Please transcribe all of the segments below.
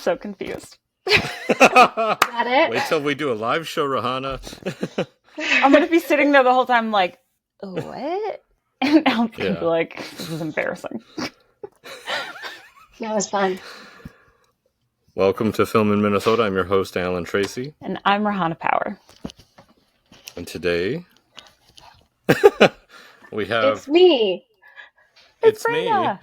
so confused. Got it? Wait till we do a live show, Rahana. I'm going to be sitting there the whole time like, what? And Alan's going to be like, this is embarrassing. That was fun. Welcome to Film in Minnesota. I'm your host, Alan Tracy. And I'm Rahana Power. And today, we have... It's me. It's Reyna.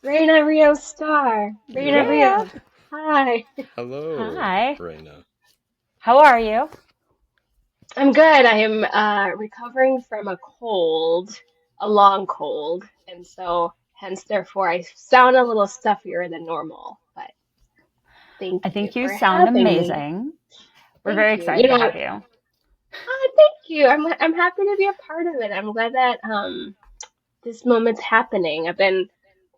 Reyna Rios-Starr. Reyna Rios. Hi. Hello. Hi. Reyna. How are you? I'm good. I am recovering from a cold, a long cold, and so hence therefore I sound a little stuffier than normal. But I think you for sound having me. amazing. We're Thank very you. excited to have you. Thank you. I'm happy to be a part of it. I'm glad that this moment's happening. I've been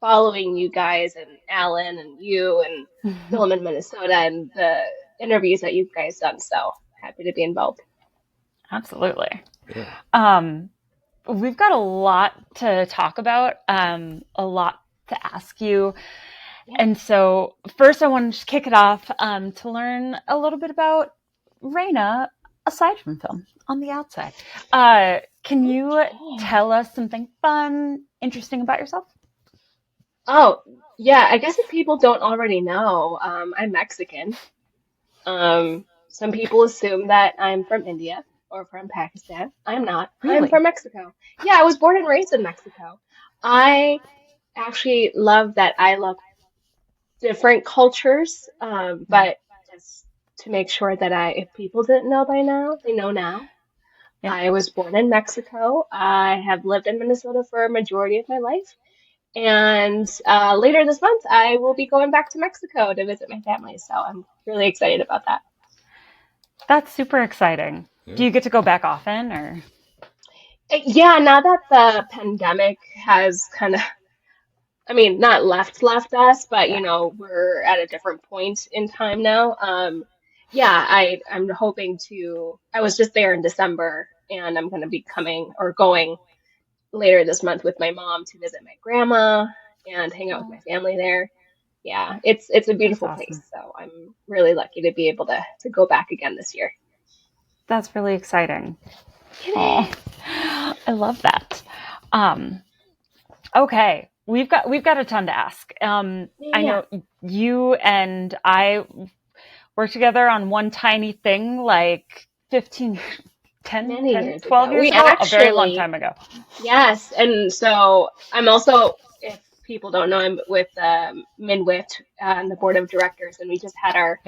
following you guys and Alan and you and Film in Minnesota and the interviews that you guys done. So happy to be involved. Absolutely. Yeah. We've got a lot to talk about, a lot to ask you. Yeah. And so first I want to just kick it off to learn a little bit about Reyna aside from film on the outside. Can you tell us something fun, interesting about yourself? Oh, yeah. I guess if people don't already know, I'm Mexican. Some people assume that I'm from India or from Pakistan. I'm not. Really? I'm from Mexico. Yeah, I was born and raised in Mexico. I actually love that I love different cultures, but just to make sure that if people didn't know by now, they know now. Yeah. I was born in Mexico. I have lived in Minnesota for a majority of my life. And later this month, I will be going back to Mexico to visit my family. So I'm really excited about that. That's super exciting. Yeah. Do you get to go back often, or? Yeah, now that the pandemic has kind of, not left us, but we're at a different point in time now. I'm hoping to. I was just there in December, and I'm going to be going later this month with my mom to visit my grandma and hang out with my family there. Yeah, it's a beautiful That's awesome. place. So I'm really lucky to be able to go back again this year. That's really exciting. Oh, I love that. Okay, we've got a ton to ask. I know you and I worked together on one tiny thing like 12 years ago, a very long time ago. Yes, and so I'm also, if people don't know, I'm with MN WIFT and the board of directors, and we just had our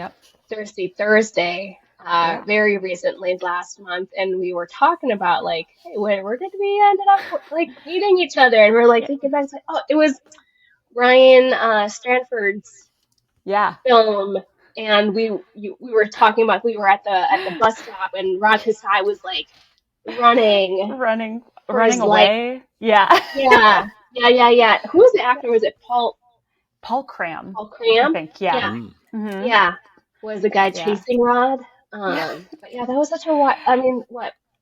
Thirsty Thursday very recently last month, and we were talking about like, hey, where did we ended up like meeting each other? And we're like thinking back, like, oh, it was Ryan Stanford's film, and we were talking about we were at the bus stop, and Rod Kasai was like running away. Yeah. Who was the actor? Was it Paul Cram? Paul Cram? I think. Yeah. Mm. Yeah. Was the guy chasing Rod? But yeah, that was such a what,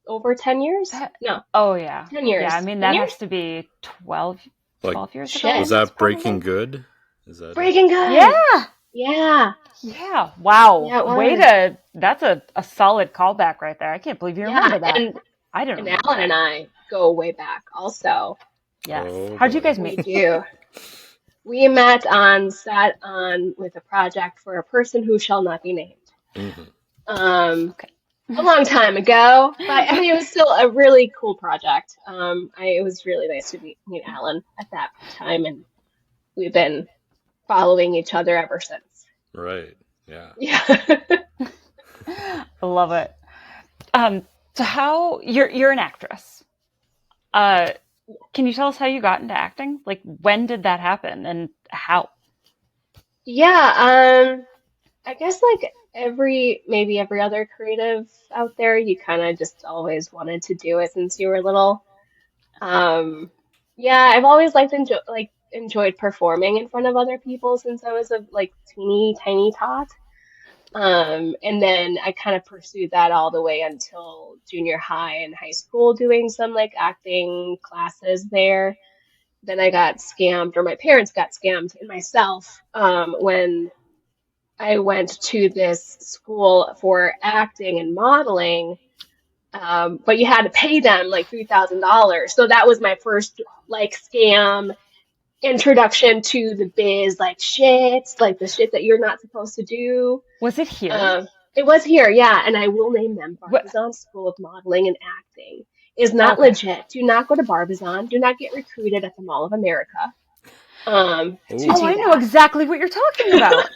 over 10 years? No. Oh yeah. 10 years. Yeah, that has to be 12 years ago. Was that Breaking Good? Is that Breaking Good? Yeah. Wow. Yeah, that's a solid callback right there. I can't believe you remember that. And Alan and I go way back also. Yes. Oh, how'd you guys meet? We do. We met sat on with a project for a person who shall not be named. Mm-hmm. A long time ago, but it was still a really cool project. It was really nice to meet Alan at that time, and we've been following each other ever since. Right. Yeah. I love it. So how you're an actress. Can you tell us how you got into acting? Like, when did that happen and how? Yeah, I guess like maybe every other creative out there, you kind of just always wanted to do it since you were little. I've always enjoyed performing in front of other people since I was a teeny tiny tot. And then I kind of pursued that all the way until junior high and high school, doing some acting classes there. Then I got scammed, or my parents got scammed, and myself, when I went to this school for acting and modeling, but you had to pay them like $3,000. So that was my first like scam introduction to the biz, like the shit that you're not supposed to do. Was it here? It was here, yeah, and I will name them. Barbizon School of Modeling and Acting is not legit. Do not go to Barbizon. Do not get recruited at the Mall of America. I know exactly what you're talking about.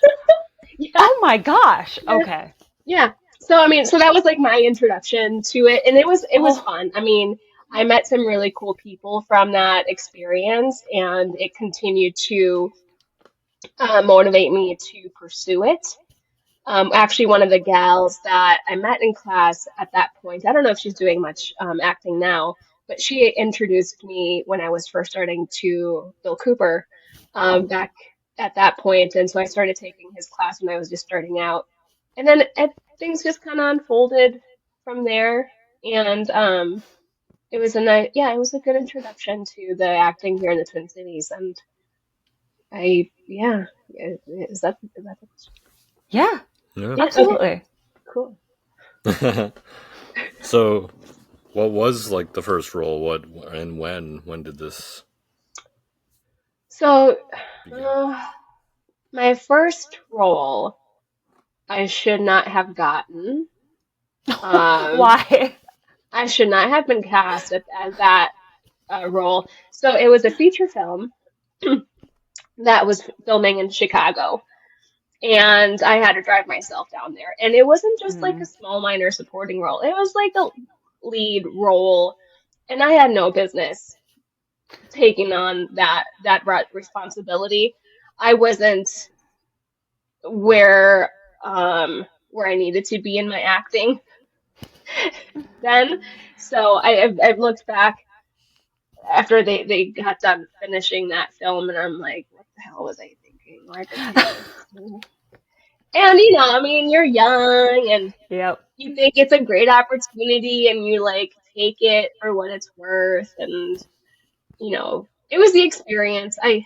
Yeah. Oh my gosh. Okay. Yeah. So I mean, so that was like my introduction to it, and it was fun. I mean, I met some really cool people from that experience, and it continued to motivate me to pursue it. Actually, one of the gals that I met in class at that point, I don't know if she's doing much acting now, but she introduced me when I was first starting to Bill Cooper back at that point. And so I started taking his class when I was just starting out. And then things just kind of unfolded from there. And it was it was a good introduction to the acting here in the Twin Cities. And is that the question? Yeah. Absolutely. Okay. Cool. So, what was like the first role? What and when did this? So, my first role, I should not have gotten. Why? I should not have been cast as that role. So it was a feature film that was filming in Chicago. And I had to drive myself down there. And it wasn't just like a small minor supporting role. It was like a lead role. And I had no business taking on that responsibility. I wasn't where I needed to be in my acting then. So I've looked back after they got done finishing that film, and I'm like, what the hell was I thinking? Why did I do this? And I mean, you're young and you think it's a great opportunity, and you like take it for what it's worth, and it was the experience. I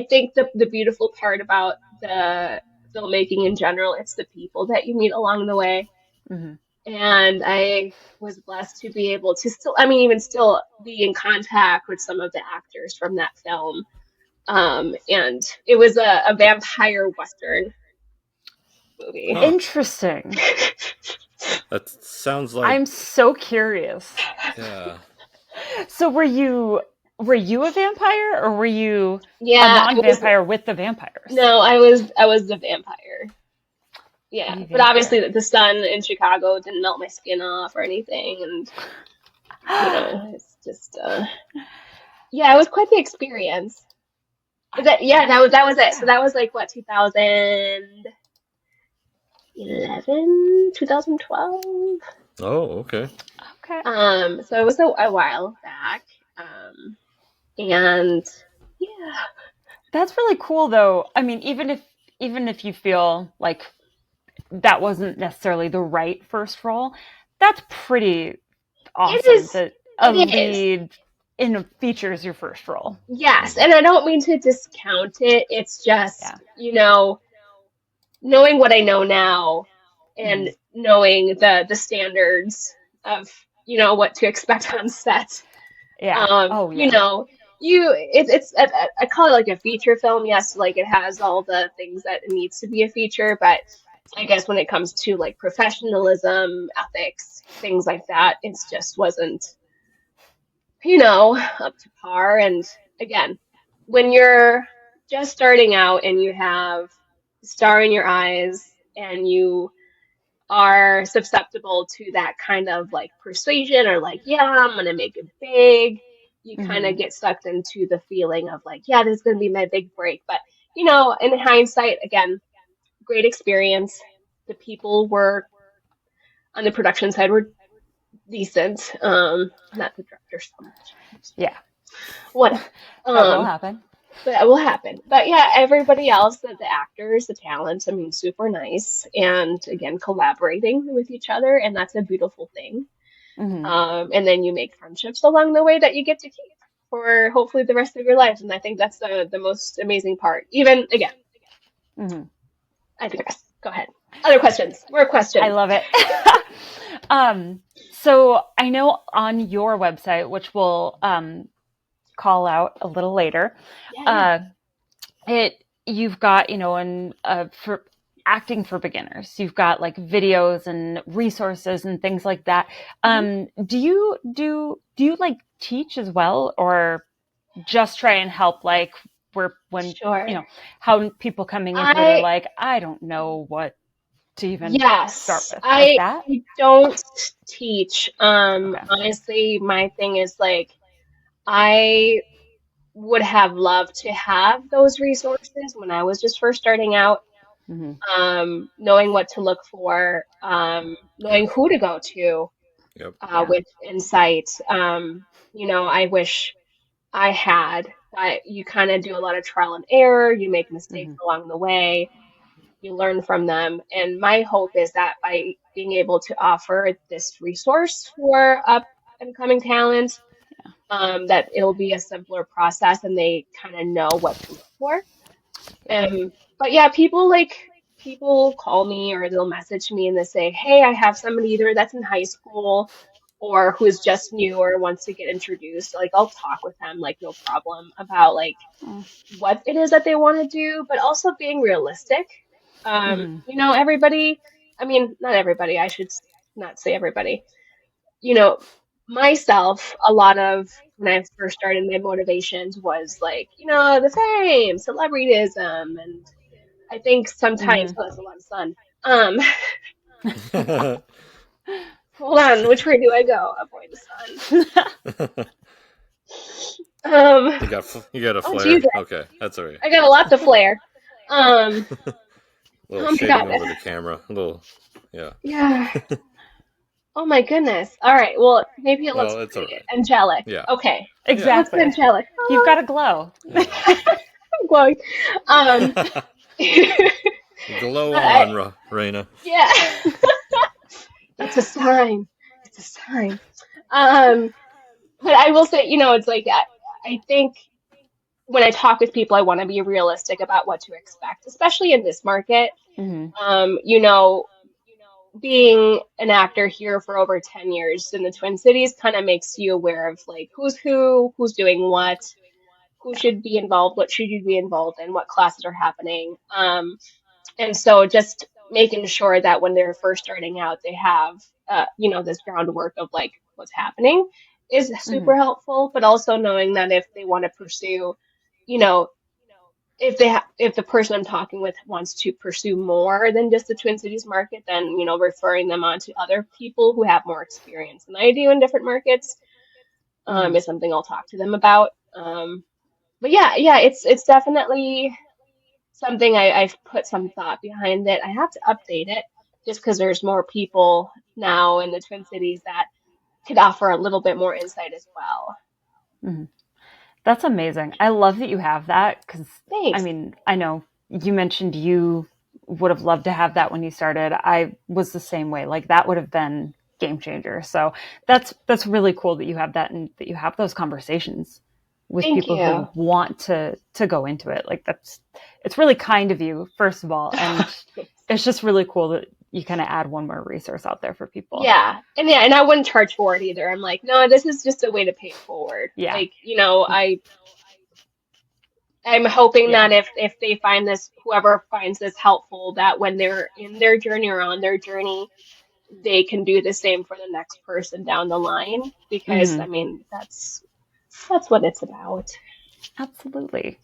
think the beautiful part about the filmmaking in general, it's the people that you meet along the way. Mm-hmm. And I was blessed to be able to even still be in contact with some of the actors from that film. And it was a vampire Western movie. Huh. Interesting. That sounds like... I'm so curious. Yeah. So were you a vampire, or were you a non-vampire with the vampires? No, I was the vampire. Yeah, but obviously the sun in Chicago didn't melt my skin off or anything, and it's just it was quite the experience. That was it. So that was like what, 2011, 2012. Oh, okay. Okay. So it was a while back. And yeah. That's really cool though. I mean, even if you feel like that wasn't necessarily the right first role, that's pretty awesome that a lead in a feature is your first role. Yes, and I don't mean to discount it. It's just, knowing what I know now and knowing the standards of, what to expect on set. Yeah. It's I call it like a feature film. Yes, like it has all the things that it needs to be a feature, but I guess when it comes to like professionalism, ethics, things like that, it just wasn't, up to par. And again, when you're just starting out and you have star in your eyes and you are susceptible to that kind of like persuasion or like, I'm going to make it big, you kind of get sucked into the feeling of like, this is going to be my big break. But, in hindsight, again, great experience. The people were on the production side were decent. Not the director so much. Yeah. What? That will happen. That will happen. But yeah, everybody else, the actors, the talent, I mean, super nice. And again, collaborating with each other, and that's a beautiful thing. Mm-hmm. And then you make friendships along the way that you get to keep for hopefully the rest of your life. And I think that's the most amazing part. Even again. Mm-hmm. I digress. Go ahead. Other questions. More questions. I love it. So I know on your website, which we'll call out a little later, you've got, for acting for beginners, you've got like videos and resources and things like that. Do you like teach as well, or just try and help like how people coming into it are like, I don't know what to even start with? Like that? I don't teach. Honestly, my thing is like, I would have loved to have those resources when I was just first starting out. Knowing what to look for, knowing who to go to with insight. I wish I had, but you kind of do a lot of trial and error. You make mistakes along the way. You learn from them. And my hope is that by being able to offer this resource for up and coming talent, that it'll be a simpler process and they kind of know what to look for. But yeah, people call me or they'll message me and they say, hey, I have somebody either that's in high school or who is just new or wants to get introduced. Like I'll talk with them, like no problem, about like what it is that they want to do, but also being realistic. Everybody, I mean, not everybody, I should not say everybody. Myself, a lot of when I first started, my motivations was like, the fame, celebrityism, and I think sometimes that's a lot of sun. Hold on, which way do I go? Avoid the sun. You got a flare? Jesus. Okay, that's all right. I got a lot to flare. A little shading over the camera. A little, yeah. Yeah. Oh my goodness. All right. Well, maybe it looks angelic. Yeah. Okay. Exactly. It looks angelic. You've got a glow. I'm glowing. Glow on, Reyna. Yeah. It's a sign. It's a sign. But I will say, it's like I think when I talk with people, I want to be realistic about what to expect, especially in this market. Being an actor here for over 10 years in the Twin Cities kind of makes you aware of like who's doing what, who should be involved, what should you be involved in, what classes are happening. And so just making sure that when they're first starting out, they have, this groundwork of like what's happening is super helpful, but also knowing that if they want to pursue, if the person I'm talking with wants to pursue more than just the Twin Cities market, then, referring them on to other people who have more experience than I do in different markets, is something I'll talk to them about. But yeah, it's definitely something I've put some thought behind it. I have to update it just because there's more people now in the Twin Cities that could offer a little bit more insight as well. That's amazing. I love that you have that because, Thanks. I mean, I know you mentioned you would have loved to have that when you started. I was the same way. Like that would have been game changer. So that's really cool that you have that and that you have those conversations with people who want to go into it. Like it's really kind of you, first of all. And it's just really cool that you kind of add one more resource out there for people. Yeah. And I wouldn't charge for it either. I'm like, no, this is just a way to pay it forward. Yeah. Like, I'm hoping that if they find this, whoever finds this helpful, that when they're in their journey or on their journey, they can do the same for the next person down the line. Because I mean, that's what it's about. Absolutely.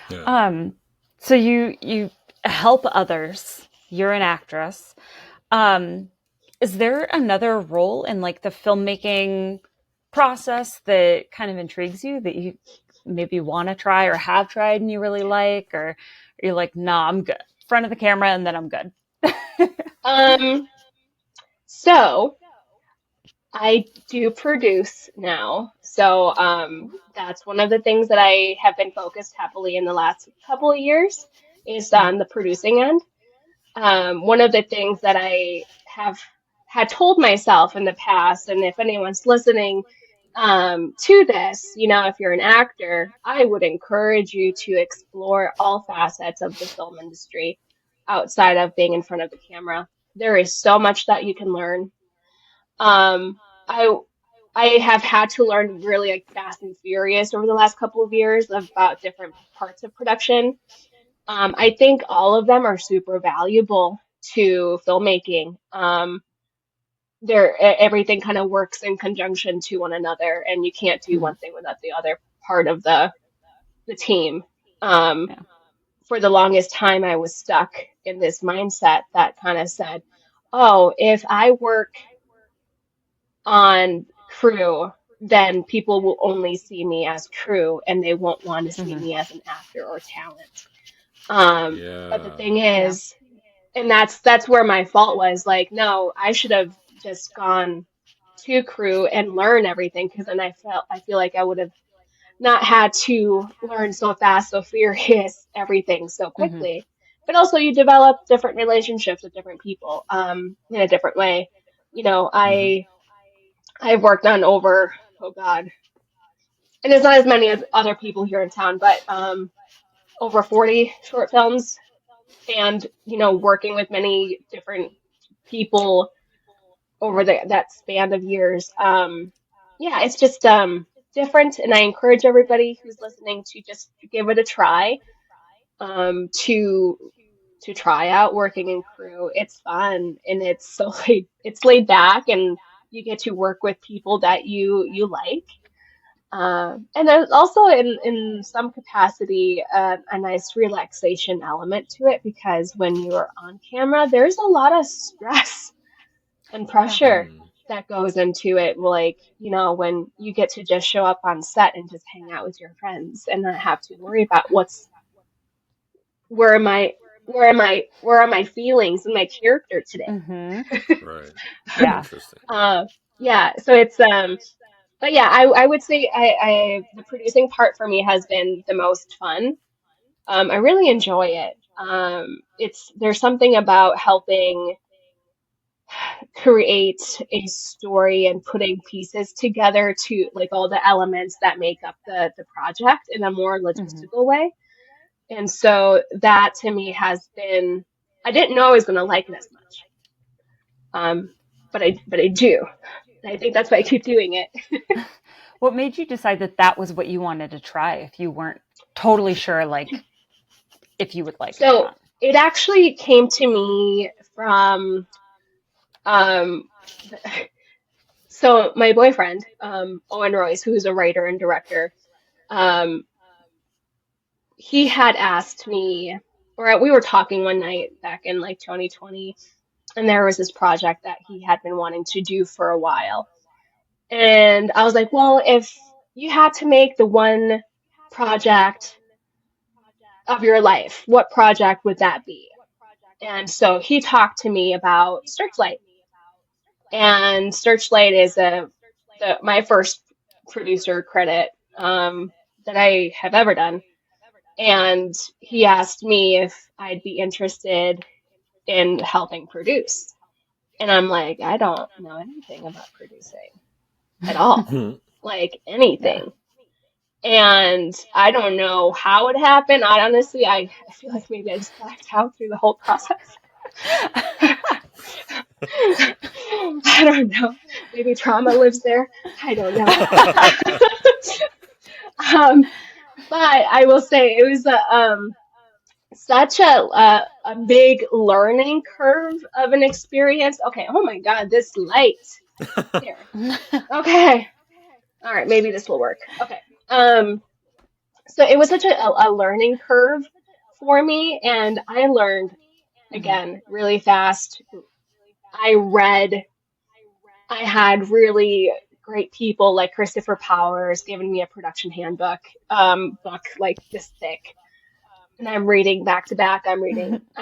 Yeah. So you help others. You're an actress. Is there another role in like the filmmaking process that kind of intrigues you that you maybe want to try or have tried and you really like, or you're like, nah, I'm good. Front of the camera and then I'm good. So I do produce now. So that's one of the things that I have been focused heavily in the last couple of years is on the producing end. One of the things that I had told myself in the past, and if anyone's listening to this, if you're an actor, I would encourage you to explore all facets of the film industry. outside of being in front of the camera. There is so much that you can learn. I I have had to learn really like fast and furious over the last couple of years about different parts of production. I think all of them are super valuable to filmmaking. Everything kind of works in conjunction to one another, and you can't do one thing without the other part of the team. Yeah. For the longest time, I was stuck in this mindset that kind of said, "Oh, if I work on crew, then people will only see me as crew, and they won't want to see me as an actor or talent." But the thing is, and that's where my fault was. Like, no, I should have just gone to crew and learn everything, because then I feel like I would have not had to learn so fast, so furious, everything so quickly. But also you develop different relationships with different people, in a different way. You know, I've worked on over, oh God, and it's not as many as other people here in town, but over 40 short films, and you know, working with many different people over that span of years. Yeah, it's just different, and I encourage everybody who's listening to just give it a try. To try out working in crew. It's fun, and it's laid back, and you get to work with people that you like. And there's also in some capacity a nice relaxation element to it, because when you're on camera, there's a lot of stress and pressure that goes into it. Like, you know, when you get to just show up on set and just hang out with your friends and not have to worry about where am I where are my feelings and my character today. Right. Yeah. Interesting. Yeah, so it's but yeah, I would say the producing part for me has been the most fun. I really enjoy it. There's something about helping create a story and putting pieces together to like all the elements that make up the project in a more logistical way. And so that to me has been, I didn't know I was going to like it as much. But I do. And I think that's why I keep doing it. What made you decide that that was what you wanted to try if you weren't totally sure, like, if you would like it or So not? it actually came to me from, um, so my boyfriend, Owen Royce, who's a writer and director, um, he had asked me, or we were talking one night back in like 2020, and there was this project that he had been wanting to do for a while. And I was like, well, if you had to make the one project of your life, what project would that be? And so he talked to me about Searchlight. And Searchlight is my first producer credit that I have ever done. And he asked me if I'd be interested in helping produce. And I'm like, I don't know anything about producing at all, like anything. And I don't know how it happened. I feel like maybe I just blacked out through the whole process. I don't know. Maybe trauma lives there. I don't know. But I will say it was such a big learning curve of an experience. Okay. Oh my God, this light. Here. Okay. All right. Maybe this will work. Okay. So it was such a learning curve for me, and I learned again really fast. I had really great people like Christopher Powers giving me a production handbook, book like this thick. And I'm reading back to back. I'm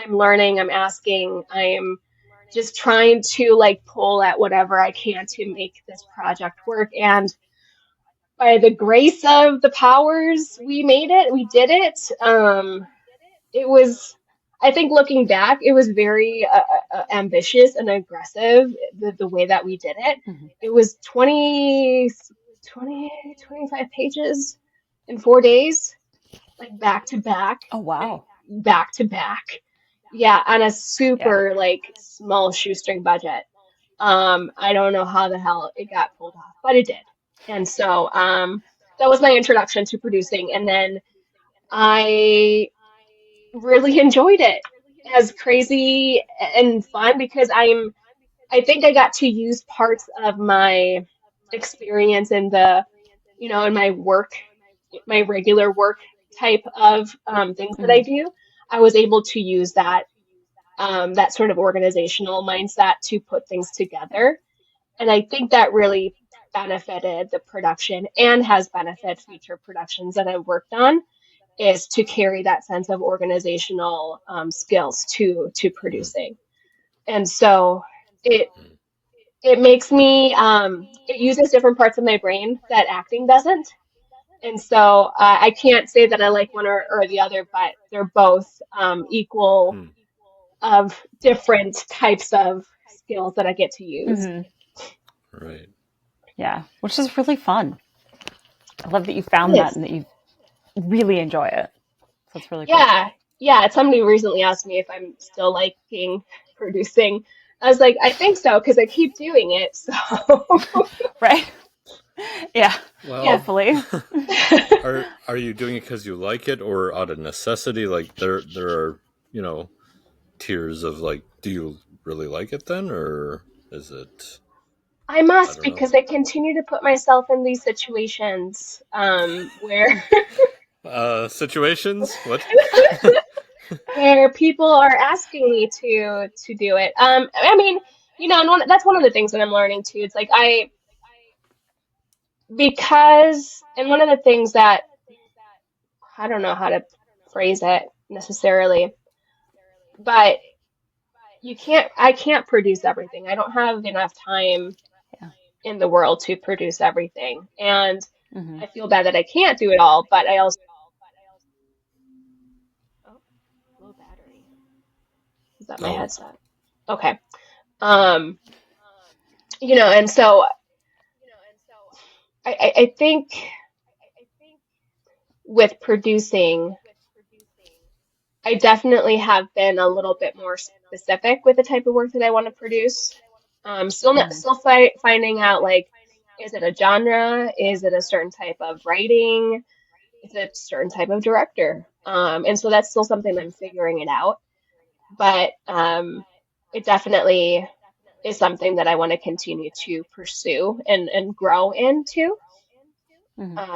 learning, I'm asking, I'm just trying to like pull at whatever I can to make this project work. And by the grace of the powers, we made it, we did it. It was, I think looking back, it was very ambitious and aggressive, the way that we did it. It was 25 pages in 4 days, like back to back. Oh, wow. Back to back. yeah, on a super like small shoestring budget. I don't know how the hell it got pulled off, but it did. And so that was my introduction to producing. And then I really enjoyed it as crazy and fun because I think I got to use parts of my experience in in my work, my regular work type of things that I do. I was able to use that sort of organizational mindset to put things together. And I think that really benefited the production and has benefited future productions that I've worked on is to carry that sense of organizational skills to producing. And so it it makes me it uses different parts of my brain that acting doesn't. And so I can't say that I like one or the other, but they're both equal of different types of skills that I get to use. Right. Yeah, which is really fun. I love that you found that and that you really enjoy it. So it's really cool. Yeah. Somebody recently asked me if I'm still liking producing. I was like, I think so because I keep doing it. So right. Yeah. Well, hopefully. are you doing it because you like it or out of necessity? Like there are tiers of like, do you really like it then, or is it? I must because I continue to put myself in these situations where situations what where people are asking me to do it. I mean, and that's one of the things that I'm learning too. It's like and one of the things that I don't know how to phrase it necessarily, but I can't produce everything. I don't have enough time in the world to produce everything. And I feel bad that I can't do it all, but I also low battery. Is that my headset? Okay. Um, and so I think with producing, I definitely have been a little bit more specific with the type of work that I want to produce. Still finding out like, is it a genre? Is it a certain type of writing? Is it a certain type of director? And so that's still something I'm figuring it out. But it definitely is something that I want to continue to pursue and grow into.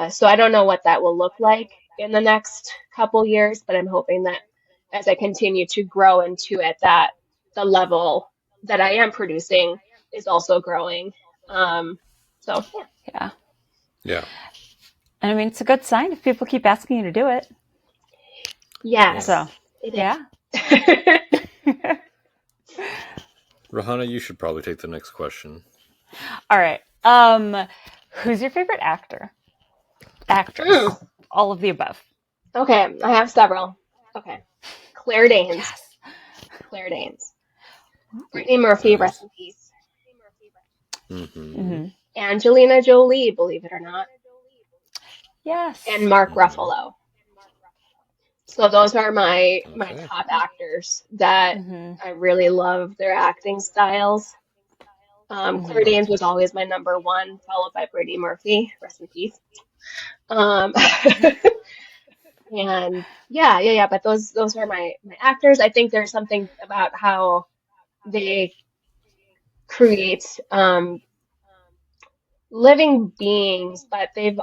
So I don't know what that will look like in the next couple years, but I'm hoping that as I continue to grow into it, that the level that I am producing is also growing. So yeah. And I mean, it's a good sign if people keep asking you to do it. Yes. So it is. Rahana, you should probably take the next question. All right. Who's your favorite actor? Actress? All of the above. Okay, I have several. Okay. Claire Danes. Yes. Claire Danes. Brittany Murphy, rest in peace. Angelina Jolie, believe it or not. Yes. And Mark Ruffalo. So those are my top actors that I really love their acting styles. Claire Danes was always my number one, followed by Brittany Murphy, rest in peace. And yeah. But those are my actors. I think there's something about how they create living beings, but they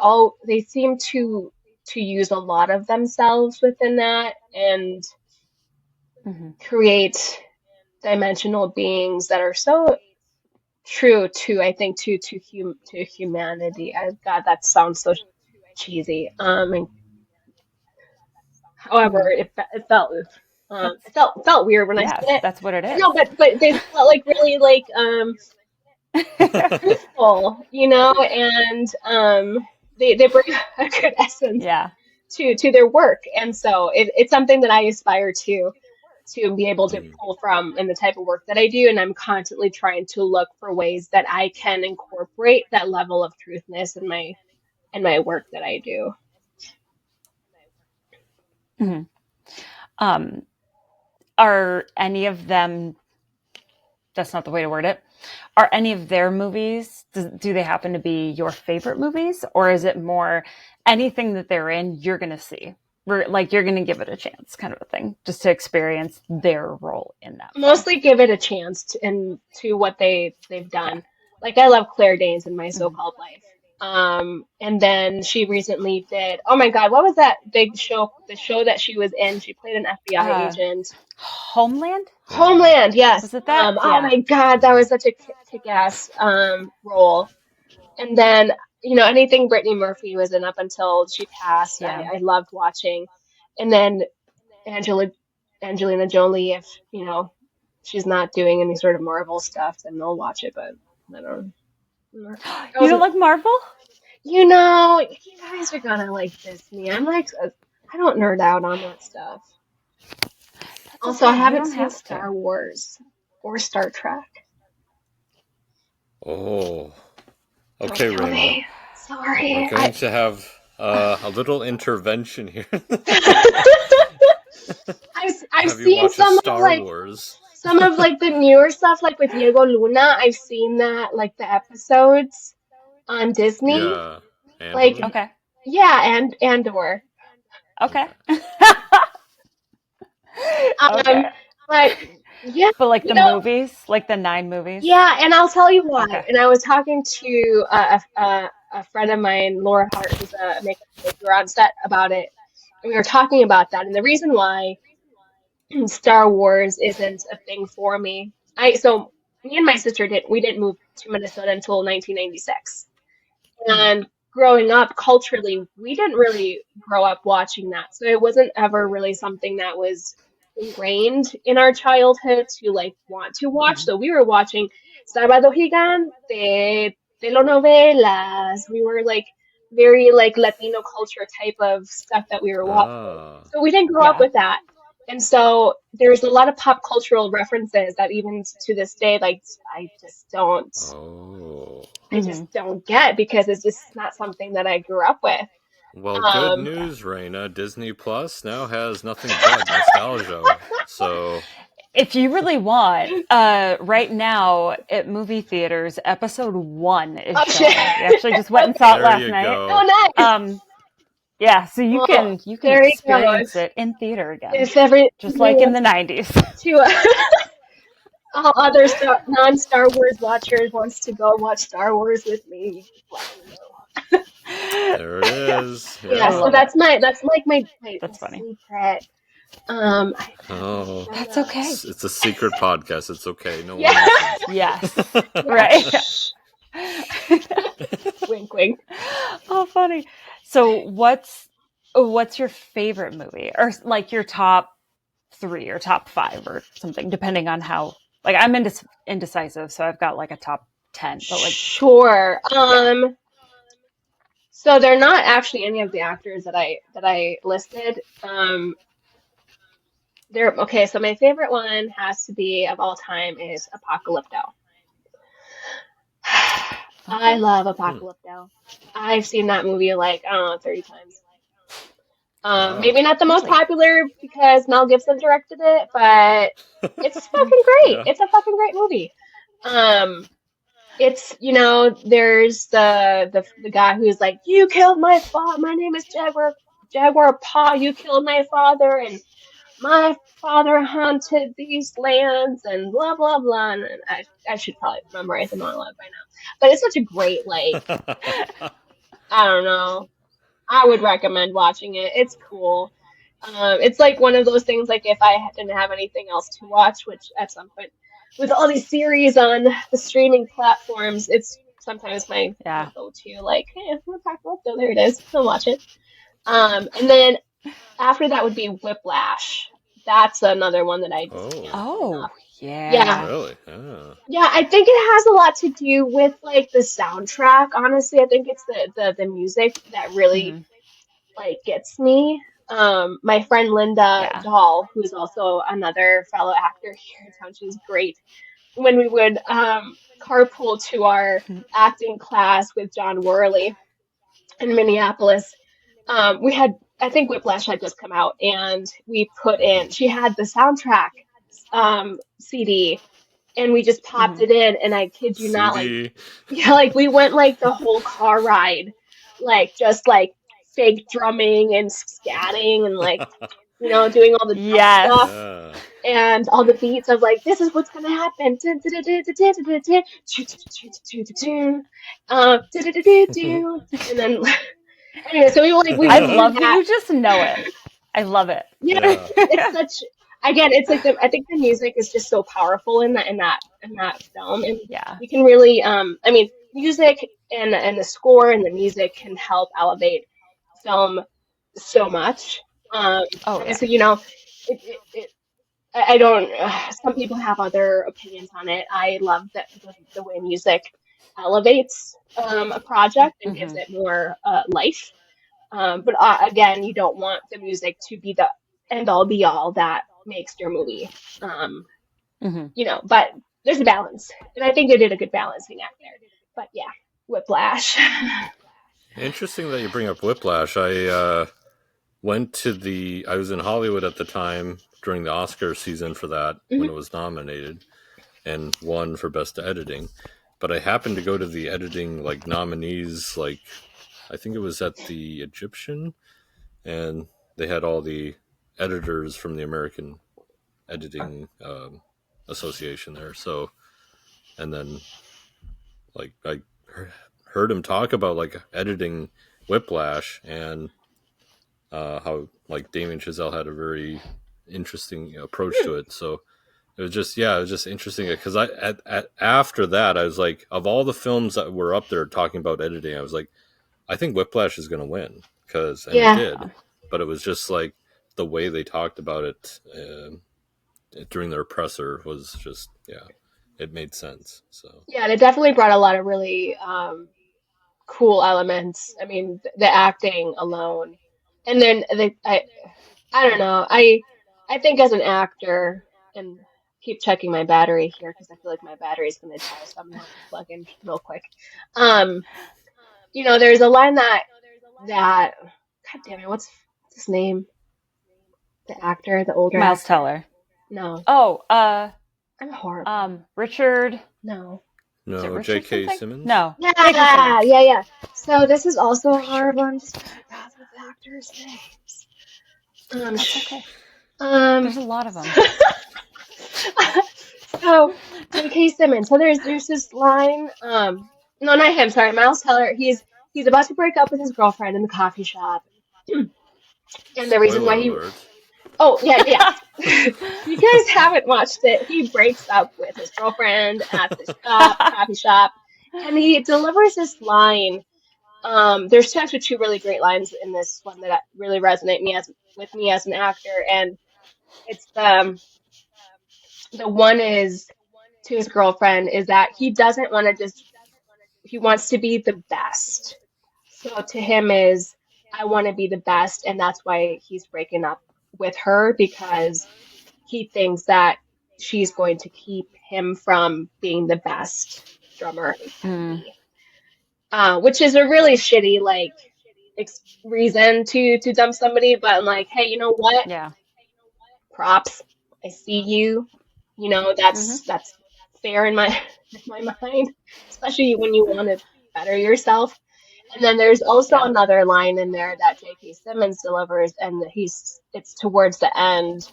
seem to use a lot of themselves within that and create dimensional beings that are so true to I think to humanity. God, that sounds so cheesy. And however, it felt weird when I said it. That's what it is. No, but they felt like really like truthful, and they bring a good essence to their work, and so it's something that I aspire to be able to pull from in the type of work that I do, and I'm constantly trying to look for ways that I can incorporate that level of truthness in my work that I do. are any of them, that's not the way to word it, are any of their movies, do they happen to be your favorite movies? Or is it more anything that they're in, you're going to see? Like, you're going to give it a chance kind of a thing, just to experience their role in that. Mostly give it a chance to what they've done. Like, I love Claire Danes in My So-Called Life. And then she recently did, oh my God, what was that big show, the show that she was in? She played an FBI agent. Homeland? Homeland, yes. Was it that? Oh my God, that was such a kick-ass role. And then, anything Brittany Murphy was in up until she passed, I loved watching. And then Angelina Jolie, if, she's not doing any sort of Marvel stuff, then I'll watch it, but I don't know. You don't like Marvel? You guys are gonna like Disney. I'm like, I don't nerd out on that stuff. Also, I haven't seen Star Wars or Star Trek. Oh. Okay, Reyna. Sorry. We're going to have a little intervention here. I've seen some Star Wars? Some of like the newer stuff, like with Diego Luna. I've seen that, like the episodes on Disney. Yeah. Andor. Like, okay. Yeah, and Andor. Okay. Okay. But yeah, but like the movies, like the 9 movies. Yeah, and I'll tell you why. Okay. And I was talking to a friend of mine, Laura Hart, who's a makeup artist. We were on set about it, and we were talking about that. And the reason why Star Wars isn't a thing for me. So me and my sister didn't move to Minnesota until 1996. And growing up culturally, we didn't really grow up watching that. So it wasn't ever really something that was ingrained in our childhood to like want to watch. So we were watching Sábado Gigante, telenovelas. We were like very like Latino culture type of stuff that we were watching. So we didn't grow up with that. And so there's a lot of pop cultural references that even to this day, like I just don't get, because it's just not something that I grew up with. Well, good news, Reyna. Disney Plus now has nothing but nostalgia. So if you really want, right now at movie theaters, episode 1 is showing. We actually just went and saw it last night. Go. Oh, nice. Yeah, so you can experience it in theater again, just like in the 90s. To all other non-Star Wars watchers wants to go watch Star Wars with me. There it is. Yeah, so that's my that's funny. Secret. That's okay. It's a secret podcast. It's okay. No one Yes. Right. Wink, wink. Oh, funny. So what's your favorite movie, or like your top 3 or top 5 or something, depending on how, like, I'm indecisive, so I've got like a top 10, but like. Sure. So they're not actually any of the actors that I listed. They're okay. So my favorite one has to be of all time is Apocalypto. I love Apocalypto. I've seen that movie like, I don't know, 30 times. Maybe not the most popular because Mel Gibson directed it, but it's fucking great. Yeah. It's a fucking great movie. It's, there's the guy who's like, you killed my father. My name is Jaguar Paw. You killed my father, and my father haunted these lands, and blah blah blah. And I should probably memorize the monologue by now. But it's such a great, like, I don't know. I would recommend watching it. It's cool. It's like one of those things, like if I didn't have anything else to watch, which at some point, with all these series on the streaming platforms, it's sometimes my go-to, like, hey, Apocalypto, there it is. I'll watch it. And then after that would be Whiplash. That's another one that I just can't enough. Yeah. Really? Yeah, I think it has a lot to do with like the soundtrack. Honestly, I think it's the music that really like gets me. My friend Linda Dahl, who's also another fellow actor here in town, she's great. When we would carpool to our acting class with John Worley in Minneapolis, we had, I think Whiplash had just come out, and we put in, she had the soundtrack CD, and we just popped it in, and I kid you not, like, CD. yeah, like we went like the whole car ride, like just like fake drumming and scatting and like, doing all the drum stuff Yes. and all the beats of like, this is what's gonna happen. And then anyway, so we were like we I would do love that that. you just know it. I love it. Yeah, Yeah. it's such again, it's like I think the music is just so powerful in that film, and Yeah. you can really I mean, music and the score and the music can help elevate film so much. Oh, yeah. Obviously, I don't. Some people have other opinions on it. I love the way music elevates a project and gives it more life. But again, you don't want the music to be the end all be all that makes your movie. But there's a balance, and I think they did a good balancing act there. But yeah, Whiplash. Interesting that you bring up Whiplash. I I was in Hollywood at the time during the Oscar season for that when it was nominated and won for Best Editing. But I happened to go to the editing like nominees, like I think it was at the Egyptian, and they had all the editors from the American Editing Association there. So, and then like I heard him talk about like editing Whiplash and how like Damien Chazelle had a very interesting approach to it. So it was just interesting because after that I was like, of all the films that were up there talking about editing, I was like, I think Whiplash is going to win and it did, but it was just like the way they talked about it during their presser was just it made sense. So Yeah, and it definitely brought a lot of really cool elements. I mean, the acting alone, and then I don't know. I think as an actor, and keep checking my battery here because I feel like my battery is gonna die, so I'm gonna have to plug in real quick. Um, there's a line that God damn it, what's his name? The actor, the older Miles actor. Teller. No. Oh, I'm horrible. Richard. No. no, J.K. Simmons. No. Yeah. So this is also a hard one. Just forgot the actors' names. That's okay. There's a lot of them. So J.K. Simmons. So there's this line. No, not him. Sorry, Miles Teller. He's about to break up with his girlfriend in the coffee shop, and the reason why he. Alert. Oh yeah. You guys haven't watched it. He breaks up with his girlfriend at this coffee shop, and he delivers this line. There's actually two really great lines in this one that really resonate with me as an actor, and it's the one is to his girlfriend is that he doesn't want to he wants to be the best. So to him is I want to be the best, and that's why he's breaking up with her because he thinks that she's going to keep him from being the best drummer he can be. Which is a really shitty reason to dump somebody, but I'm like, hey, you know what? Yeah. Props. I see you. That's fair in my mind, especially when you want to better yourself. And then there's also another line in there that J.K. Simmons delivers, and it's towards the end,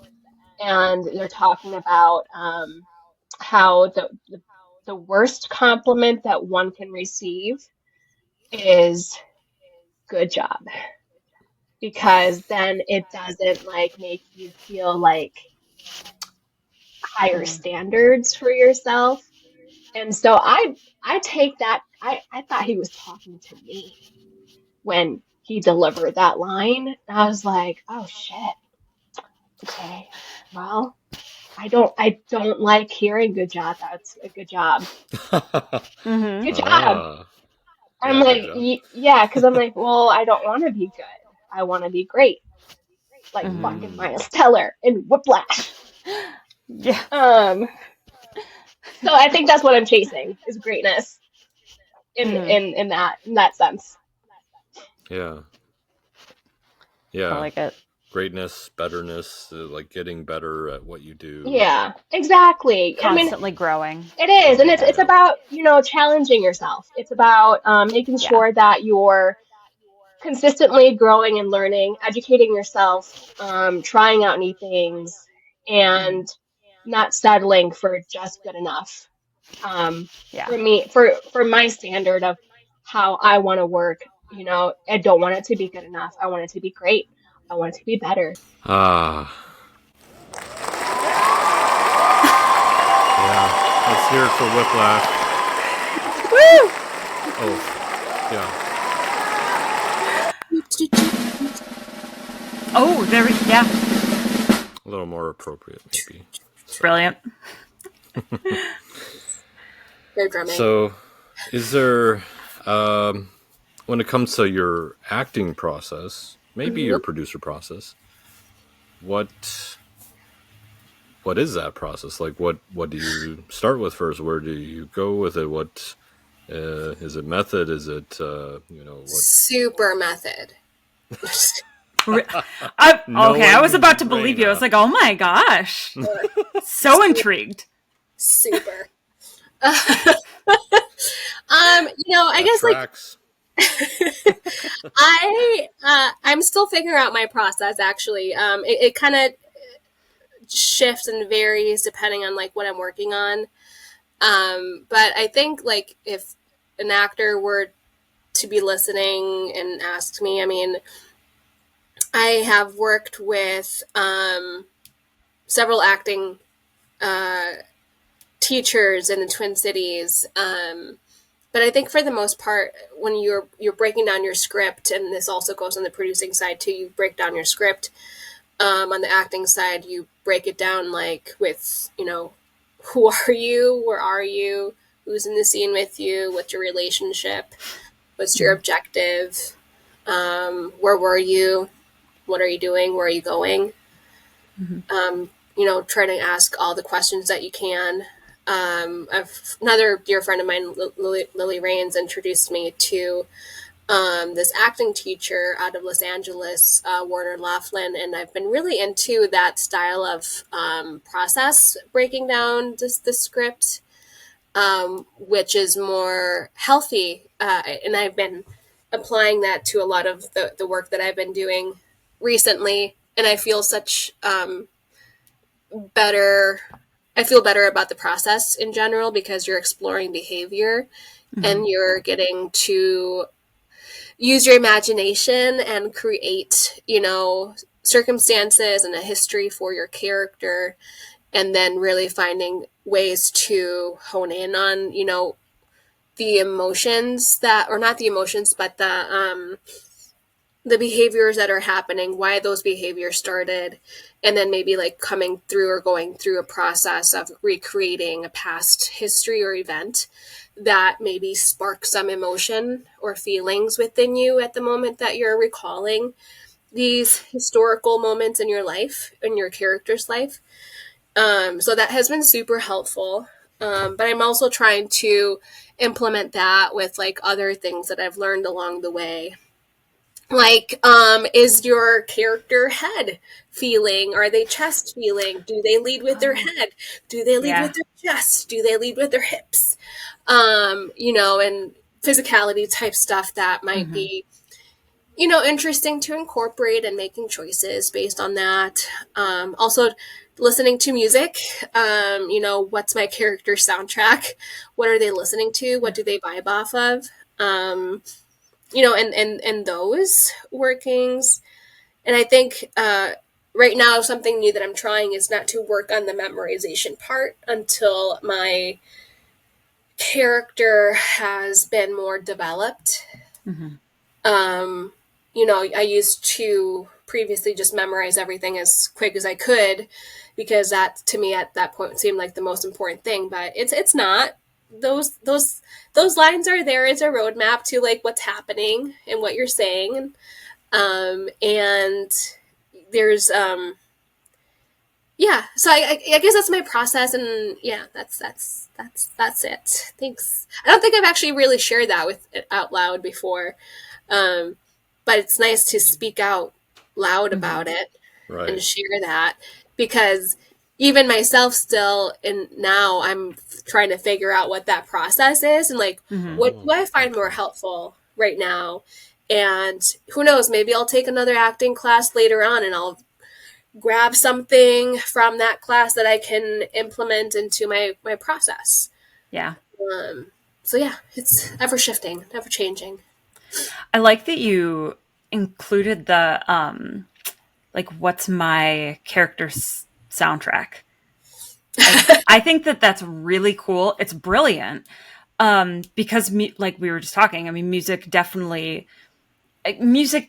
and they're talking about how the worst compliment that one can receive is good job, because then it doesn't make you feel like higher standards for yourself. And so I take that. I thought he was talking to me when he delivered that line. I was like, oh shit. Okay. Well, I don't like hearing good job. That's a good job. Good job. I'm like, yeah, because I'm like, well, I don't want to be good. I want to be great. Like fucking Miles Teller in Whiplash. Yeah. So I think that's what I'm chasing is greatness in that sense. Yeah. Yeah. I like it. greatness, betterness, like getting better at what you do. Yeah, exactly. Constantly growing. It is, and it's about, challenging yourself. It's about making sure that you're consistently growing and learning, educating yourself, trying out new things, and not settling for just good enough. For me, for my standard of how I want to work, I don't want it to be good enough. I want it to be great. I want it to be better. Yeah, let's hear it for Whiplash. Woo! Oh, yeah. Oh, yeah. A little more appropriate, maybe. Brilliant. They're drumming. So, is there, when it comes to your acting process, maybe your producer process, what is that process? Like, what do you start with first? Where do you go with it? What is it? Method? Is it what? Super method. I was about to believe you. I was like, oh my gosh, so intrigued. Super. I guess tracks. I'm still figuring out my process. Actually, it kind of shifts and varies depending on like what I'm working on. But I think like if an actor were to be listening and asked me, I mean, I have worked with several acting teachers in the Twin Cities. But I think for the most part, when you're breaking down your script, and this also goes on the producing side too, you break down your script. On the acting side, you break it down like with, who are you? Where are you? Who's in the scene with you? What's your relationship? What's your objective? Where were you? What are you doing? Where are you going? Try to ask all the questions that you can. Another dear friend of mine, Lily Rains, introduced me to this acting teacher out of Los Angeles, Warner Laughlin, and I've been really into that style of process, breaking down the script, which is more healthy, and I've been applying that to a lot of the work that I've been doing recently, and I feel such better. I feel better about the process in general because you're exploring behavior and you're getting to use your imagination and create, circumstances and a history for your character, and then really finding ways to hone in on, the emotions or not the emotions, but the behaviors that are happening, why those behaviors started, and then maybe like coming through or going through a process of recreating a past history or event that maybe sparks some emotion or feelings within you at the moment that you're recalling these historical moments in your life, in your character's life. So that has been super helpful. But I'm also trying to implement that with like other things that I've learned along the way. Like, is your character head feeling? Are they chest feeling? Do they lead with their head? Do they lead with their chest? Do they lead with their hips? And physicality type stuff that might be, interesting to incorporate and making choices based on that. Also listening to music, what's my character soundtrack? What are they listening to? What do they vibe off of? And those workings. And I think right now something new that I'm trying is not to work on the memorization part until my character has been more developed. I used to previously just memorize everything as quick as I could because that to me at that point seemed like the most important thing, but it's not. Those lines are there as a roadmap to like what's happening and what you're saying. And there's so I guess that's my process, and that's it. Thanks. I don't think I've actually really shared that out loud before. But it's nice to speak out loud about it. and share that, because even myself still, and now I'm trying to figure out what that process is and like what do I find more helpful right now. And who knows, maybe I'll take another acting class later on and I'll grab something from that class that I can implement into my process. Yeah. So yeah, it's ever shifting, ever changing. I like that you included the like what's my character's soundtrack. I think that that's really cool. It's brilliant. Because like we were just talking, I mean, music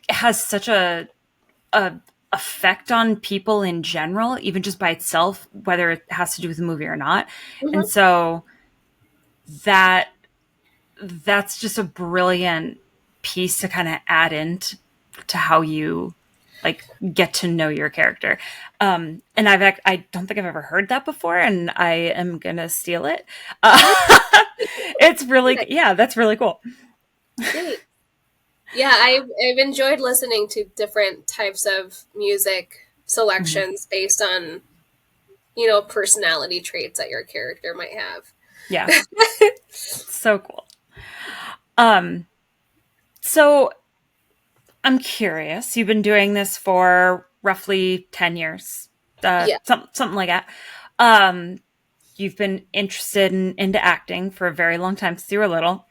has such a effect on people in general, even just by itself, whether it has to do with the movie or not. And so that's just a brilliant piece to kind of add in to how you like get to know your character. And I don't think I've ever heard that before, and I am gonna steal it. It's really, yeah, that's really cool. Great. Yeah, I've enjoyed listening to different types of music selections based on, personality traits that your character might have. Yeah. So cool. So I'm curious, you've been doing this for roughly 10 years, something like that. You've been interested into acting for a very long time since you were little.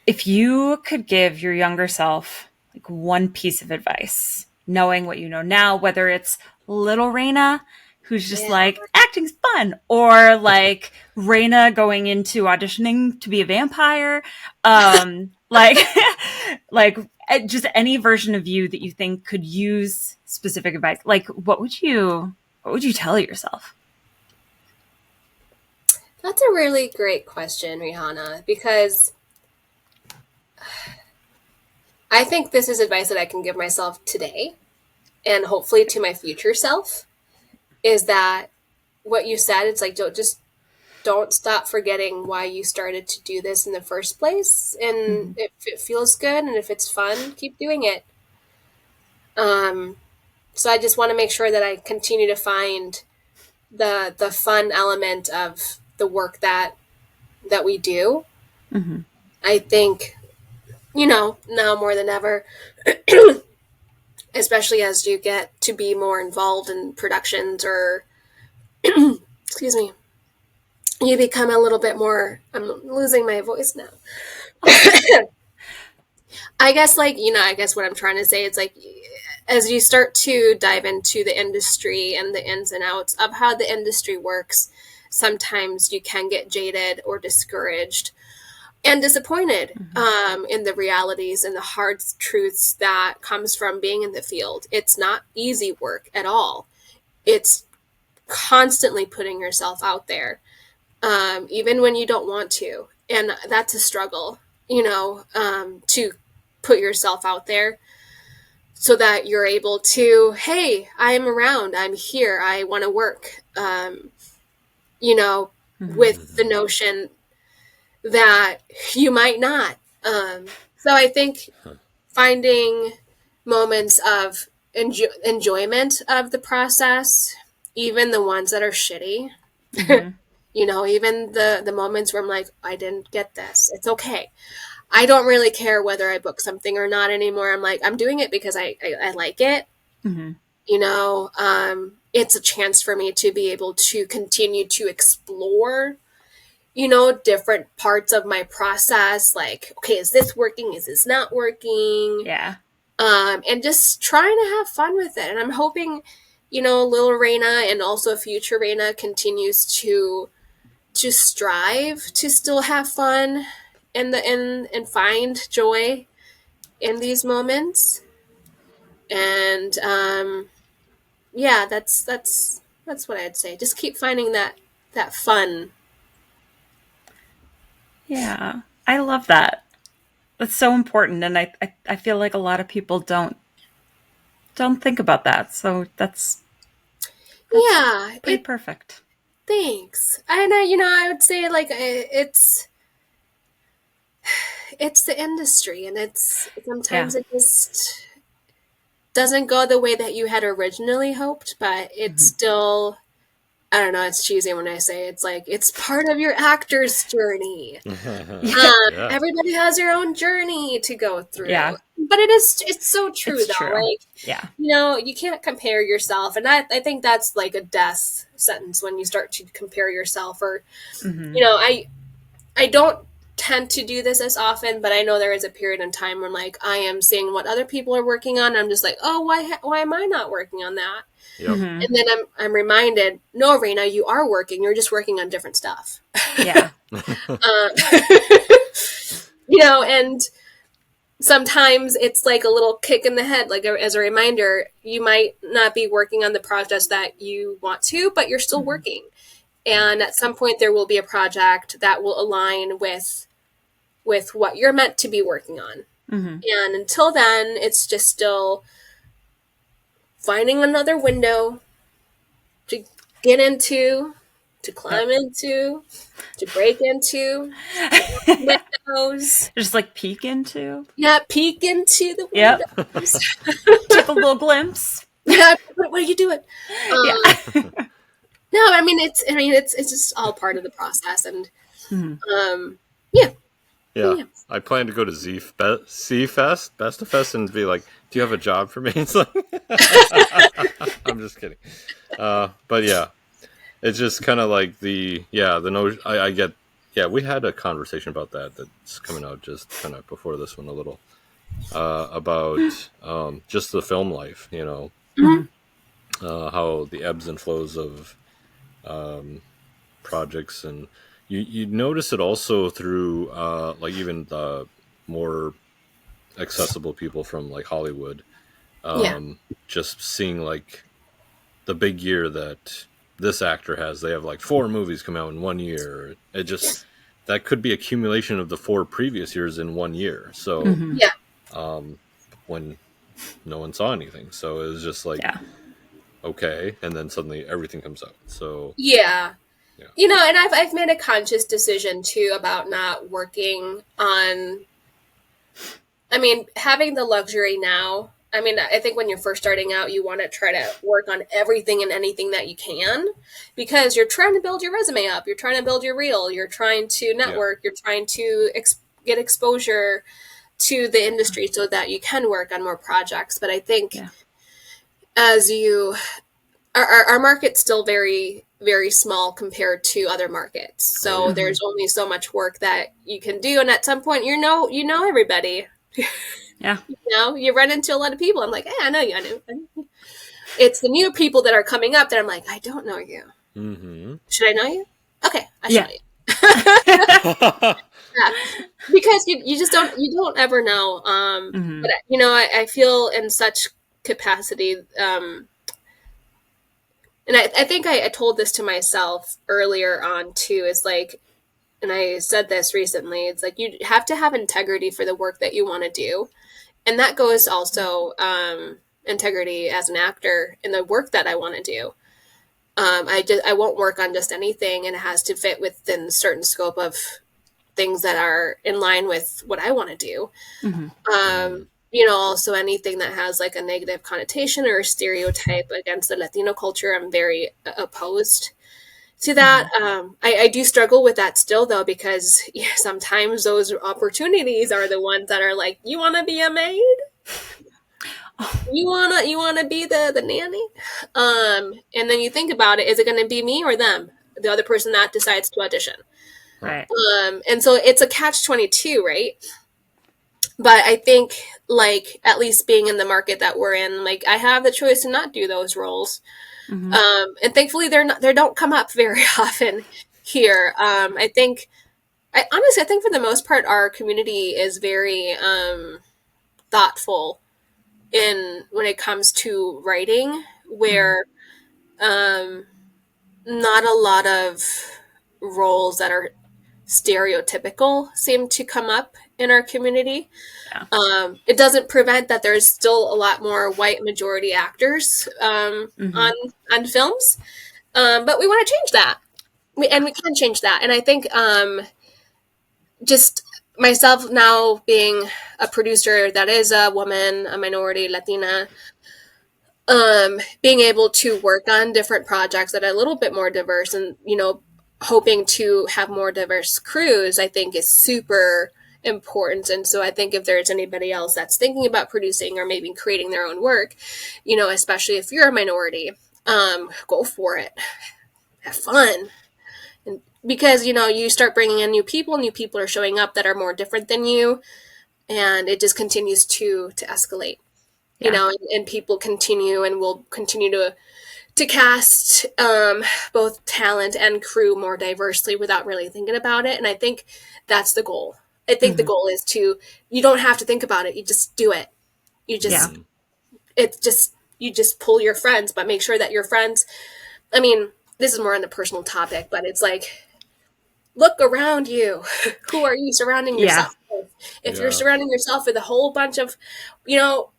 If you could give your younger self like one piece of advice, knowing what you know now, whether it's little Reyna, who's just like, acting's fun, or like Reyna going into auditioning to be a vampire, like just any version of you that you think could use specific advice, like what would you tell yourself? That's a really great question, Rihanna, because I think this is advice that I can give myself today and hopefully to my future self, is that what you said, it's like, don't stop forgetting why you started to do this in the first place. And if it feels good and if it's fun, keep doing it. So I just want to make sure that I continue to find the fun element of the work that we do. I think, now more than ever, especially as you get to be more involved in productions or, excuse me, you become a little bit more, I'm losing my voice now. I guess I guess what I'm trying to say, it's like, as you start to dive into the industry and the ins and outs of how the industry works, sometimes you can get jaded or discouraged and disappointed in the realities and the hard truths that comes from being in the field. It's not easy work at all. It's constantly putting yourself out there, even when you don't want to. And that's a struggle, to put yourself out there so that you're able to, hey, I'm around, I'm here, I want to work, with the notion that you might not. So I think finding moments of enjoyment of the process, even the ones that are shitty, even the moments where I'm like, I didn't get this, it's okay. I don't really care whether I book something or not anymore. I'm like, I'm doing it because I like it. It's a chance for me to be able to continue to explore, different parts of my process. Like, okay, is this working? Is this not working? Yeah. And just trying to have fun with it. And I'm hoping, little Reyna and also future Reyna continues to strive to still have fun and find joy in these moments. And that's what I'd say. Just keep finding that fun. Yeah, I love that. That's so important, and I feel like a lot of people don't think about that. So that's pretty perfect. Thanks. And I would say like it's the industry, and it's sometimes it just doesn't go the way that you had originally hoped, but it's still, I don't know, it's cheesy when I say it's like, it's part of your actor's journey. Everybody has their own journey to go through. Yeah. But it's so true, it's though. True. Like, you know, you can't compare yourself. And I think that's like a death sentence when you start to compare yourself. Or, you know, I don't tend to do this as often, but I know there is a period in time when like I am seeing what other people are working on. And I'm just like, oh, why am I not working on that? Yep. And then I'm reminded, no, Reyna, you are working. You're just working on different stuff. Yeah. You know, and sometimes it's like a little kick in the head, like as a reminder, you might not be working on the projects that you want to, but you're still working. And at some point there will be a project that will align with what you're meant to be working on. And until then, it's just still finding another window to get into, to climb into, to break into, windows. Just like peek into? Yeah, peek into the windows. Take a little glimpse. Yeah, what are you doing? No, I mean it's just all part of the process, and Yeah. I plan to go to Z-Fest, Best-of-Fest, and be like, do you have a job for me? It's like, I'm just kidding. But yeah, it's just kind of like no, I get, we had a conversation about that's coming out just kind of before this one a little, about just the film life, you know, how the ebbs and flows of projects, and you notice it also through like even the more accessible people from like Hollywood, just seeing like the big year that this actor has. They have like 4 movies come out in 1 year. It just, that could be accumulation of the 4 previous years in 1 year. So when no one saw anything, so it was just like okay, and then suddenly everything comes out. So you know, and I've made a conscious decision too about not working on, I mean, having the luxury now. I mean, I think when you're first starting out, you want to try to work on everything and anything that you can, because you're trying to build your resume up. You're trying to build your reel. You're trying to network. You're trying to get exposure to the industry so that you can work on more projects. But I think as our market's still very, very small compared to other markets. So there's only so much work that you can do. And at some point, you know everybody. You know, you run into a lot of people. I'm like, hey, I know you. I know. It's the new people that are coming up that I'm like, I don't know you. Should I know you? Okay, I should know you. Because you just don't ever know. But you know, I feel in such capacity. And I think I told this to myself earlier on too, is like, and I said this recently, it's like, you have to have integrity for the work that you want to do. And that goes also integrity as an actor in the work that I want to do. I won't work on just anything, and it has to fit within a certain scope of things that are in line with what I want to do. You know, also anything that has like a negative connotation or a stereotype against the Latino culture, I'm very opposed to that. I do struggle with that still though, because sometimes those opportunities are the ones that are like, you want to be a maid? You want to be the nanny? And then you think about it, is it going to be me or them? The other person that decides to audition. Right. And so it's a catch-22, right? But I think, like, at least being in the market that we're in, like, I have the choice to not do those roles. And thankfully they don't come up very often here. I think for the most part, our community is very thoughtful when it comes to writing, where not a lot of roles that are stereotypical seem to come up in our community. It doesn't prevent that there's still a lot more white majority actors on films, but we want to change that. We can change that. And I think just myself now being a producer that is a woman, a minority, Latina, being able to work on different projects that are a little bit more diverse and, you know, hoping to have more diverse crews, I think is super important. And so I think if there's anybody else that's thinking about producing or maybe creating their own work, you know, especially if you're a minority, go for it. Have fun. And because, you know, you start bringing in new people are showing up that are more different than you, and it just continues to escalate. You know, and people continue and will continue to cast both talent and crew more diversely without really thinking about it. And I think that's the goal. I think the goal is you don't have to think about it. You just do it. You just, you just pull your friends, but make sure that your friends, I mean, this is more on the personal topic, but it's like, look around you. Who are you surrounding yourself with? If you're surrounding yourself with a whole bunch of, you know,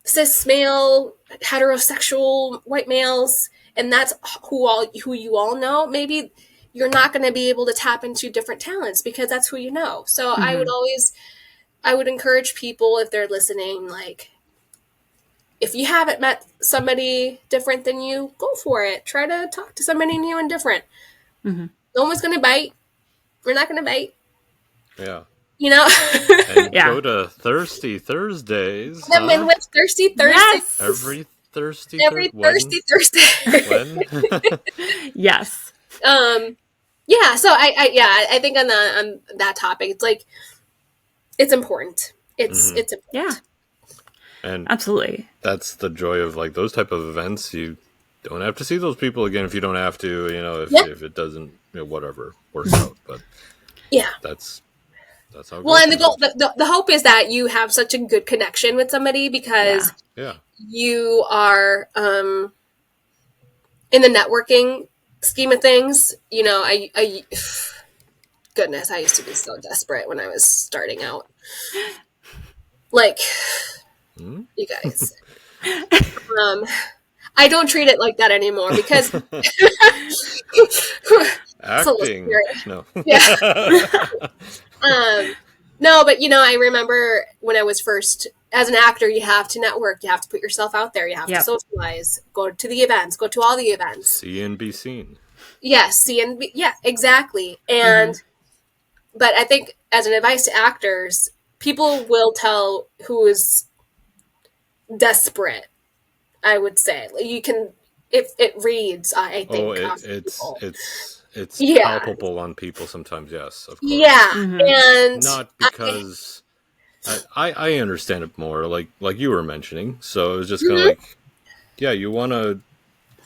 cis male, heterosexual white males, and that's who you all know, maybe you're not going to be able to tap into different talents because that's who you know. So I would encourage people, if they're listening, like, if you haven't met somebody different than you, go for it. Try to talk to somebody new and different. No one's going to bite. We're not going to bite. Yeah. You know? And go to Thirsty Thursdays. The MN WIFT Thirsty Thursday. Yes. Every Thursday. Thursday. When? Yes. Yeah. So I think on that topic, it's like, it's important. It's important. Yeah. And absolutely. That's the joy of like those type of events. You don't have to see those people again if you don't have to, you know, if it doesn't, you know, whatever works out. But that's how it goes. And the hope is that you have such a good connection with somebody because you are in the networking scheme of things. You know, I goodness, I used to be so desperate when I was starting out. Like, you guys, I don't treat it like that anymore because acting. No. No, but you know, I remember when I was first as an actor, you have to network, you have to put yourself out there, you have to socialize, go to the events, go to all the events, see and be seen. Yes, see and be, exactly. And but I think as an advice to actors, people will tell who is desperate. I would say you can. It reads. I think. It's palpable on people sometimes. Yes, of course. Yeah, and not because I understand it more. Like you were mentioning. So it was just kind of like, you want to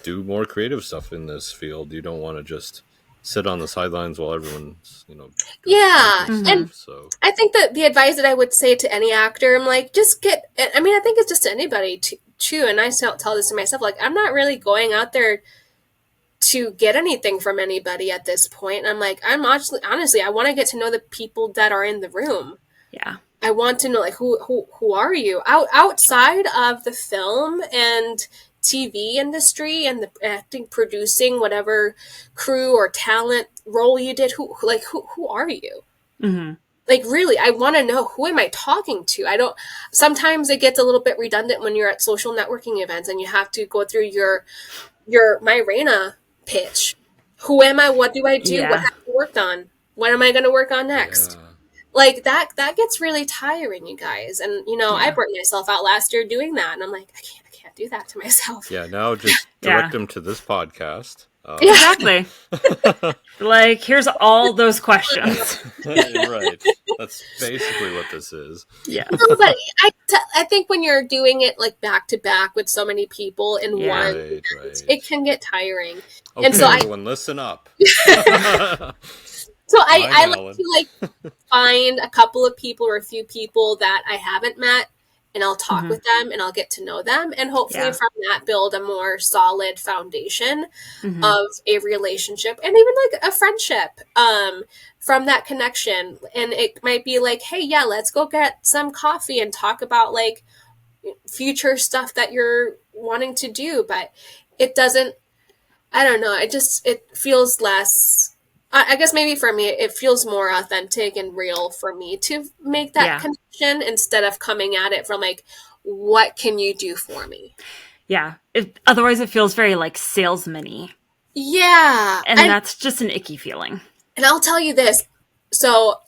do more creative stuff in this field. You don't want to just sit on the sidelines while everyone's, you know. And so I think that the advice that I would say to any actor, I'm like, just get. I mean, I think it's just to anybody too. And I tell this to myself, like, I'm not really going out there to get anything from anybody at this point. And I'm like, honestly, I want to get to know the people that are in the room. Yeah. I want to know, like, who are you outside of the film and TV industry and the acting, producing, whatever crew or talent role you did. Who are you? Like, really, I want to know, who am I talking to? Sometimes it gets a little bit redundant when you're at social networking events and you have to go through my Reyna pitch. Who am I? What do I do? What have I worked on? What am I going to work on next? Like, that gets really tiring, you guys. And, you know, I burnt myself out last year doing that. And I'm like, I can't do that to myself. Yeah, now just direct them to this podcast. Exactly. Like, here's all those questions. Right. That's basically what this is. Yeah. No, but I think when you're doing it like back to back with so many people in one, it can get tiring. Okay, and so everyone, listen up. So I like to find a couple of people or a few people that I haven't met, and I'll talk with them and I'll get to know them, and hopefully from that build a more solid foundation of a relationship and even like a friendship from that connection. And it might be like, hey, let's go get some coffee and talk about like future stuff that you're wanting to do. But it doesn't, I don't know, it feels less, I guess maybe for me, it feels more authentic and real for me to make that connection instead of coming at it from like, what can you do for me? Yeah. Otherwise it feels very like salesman-y. Yeah. And that's just an icky feeling. And I'll tell you this. So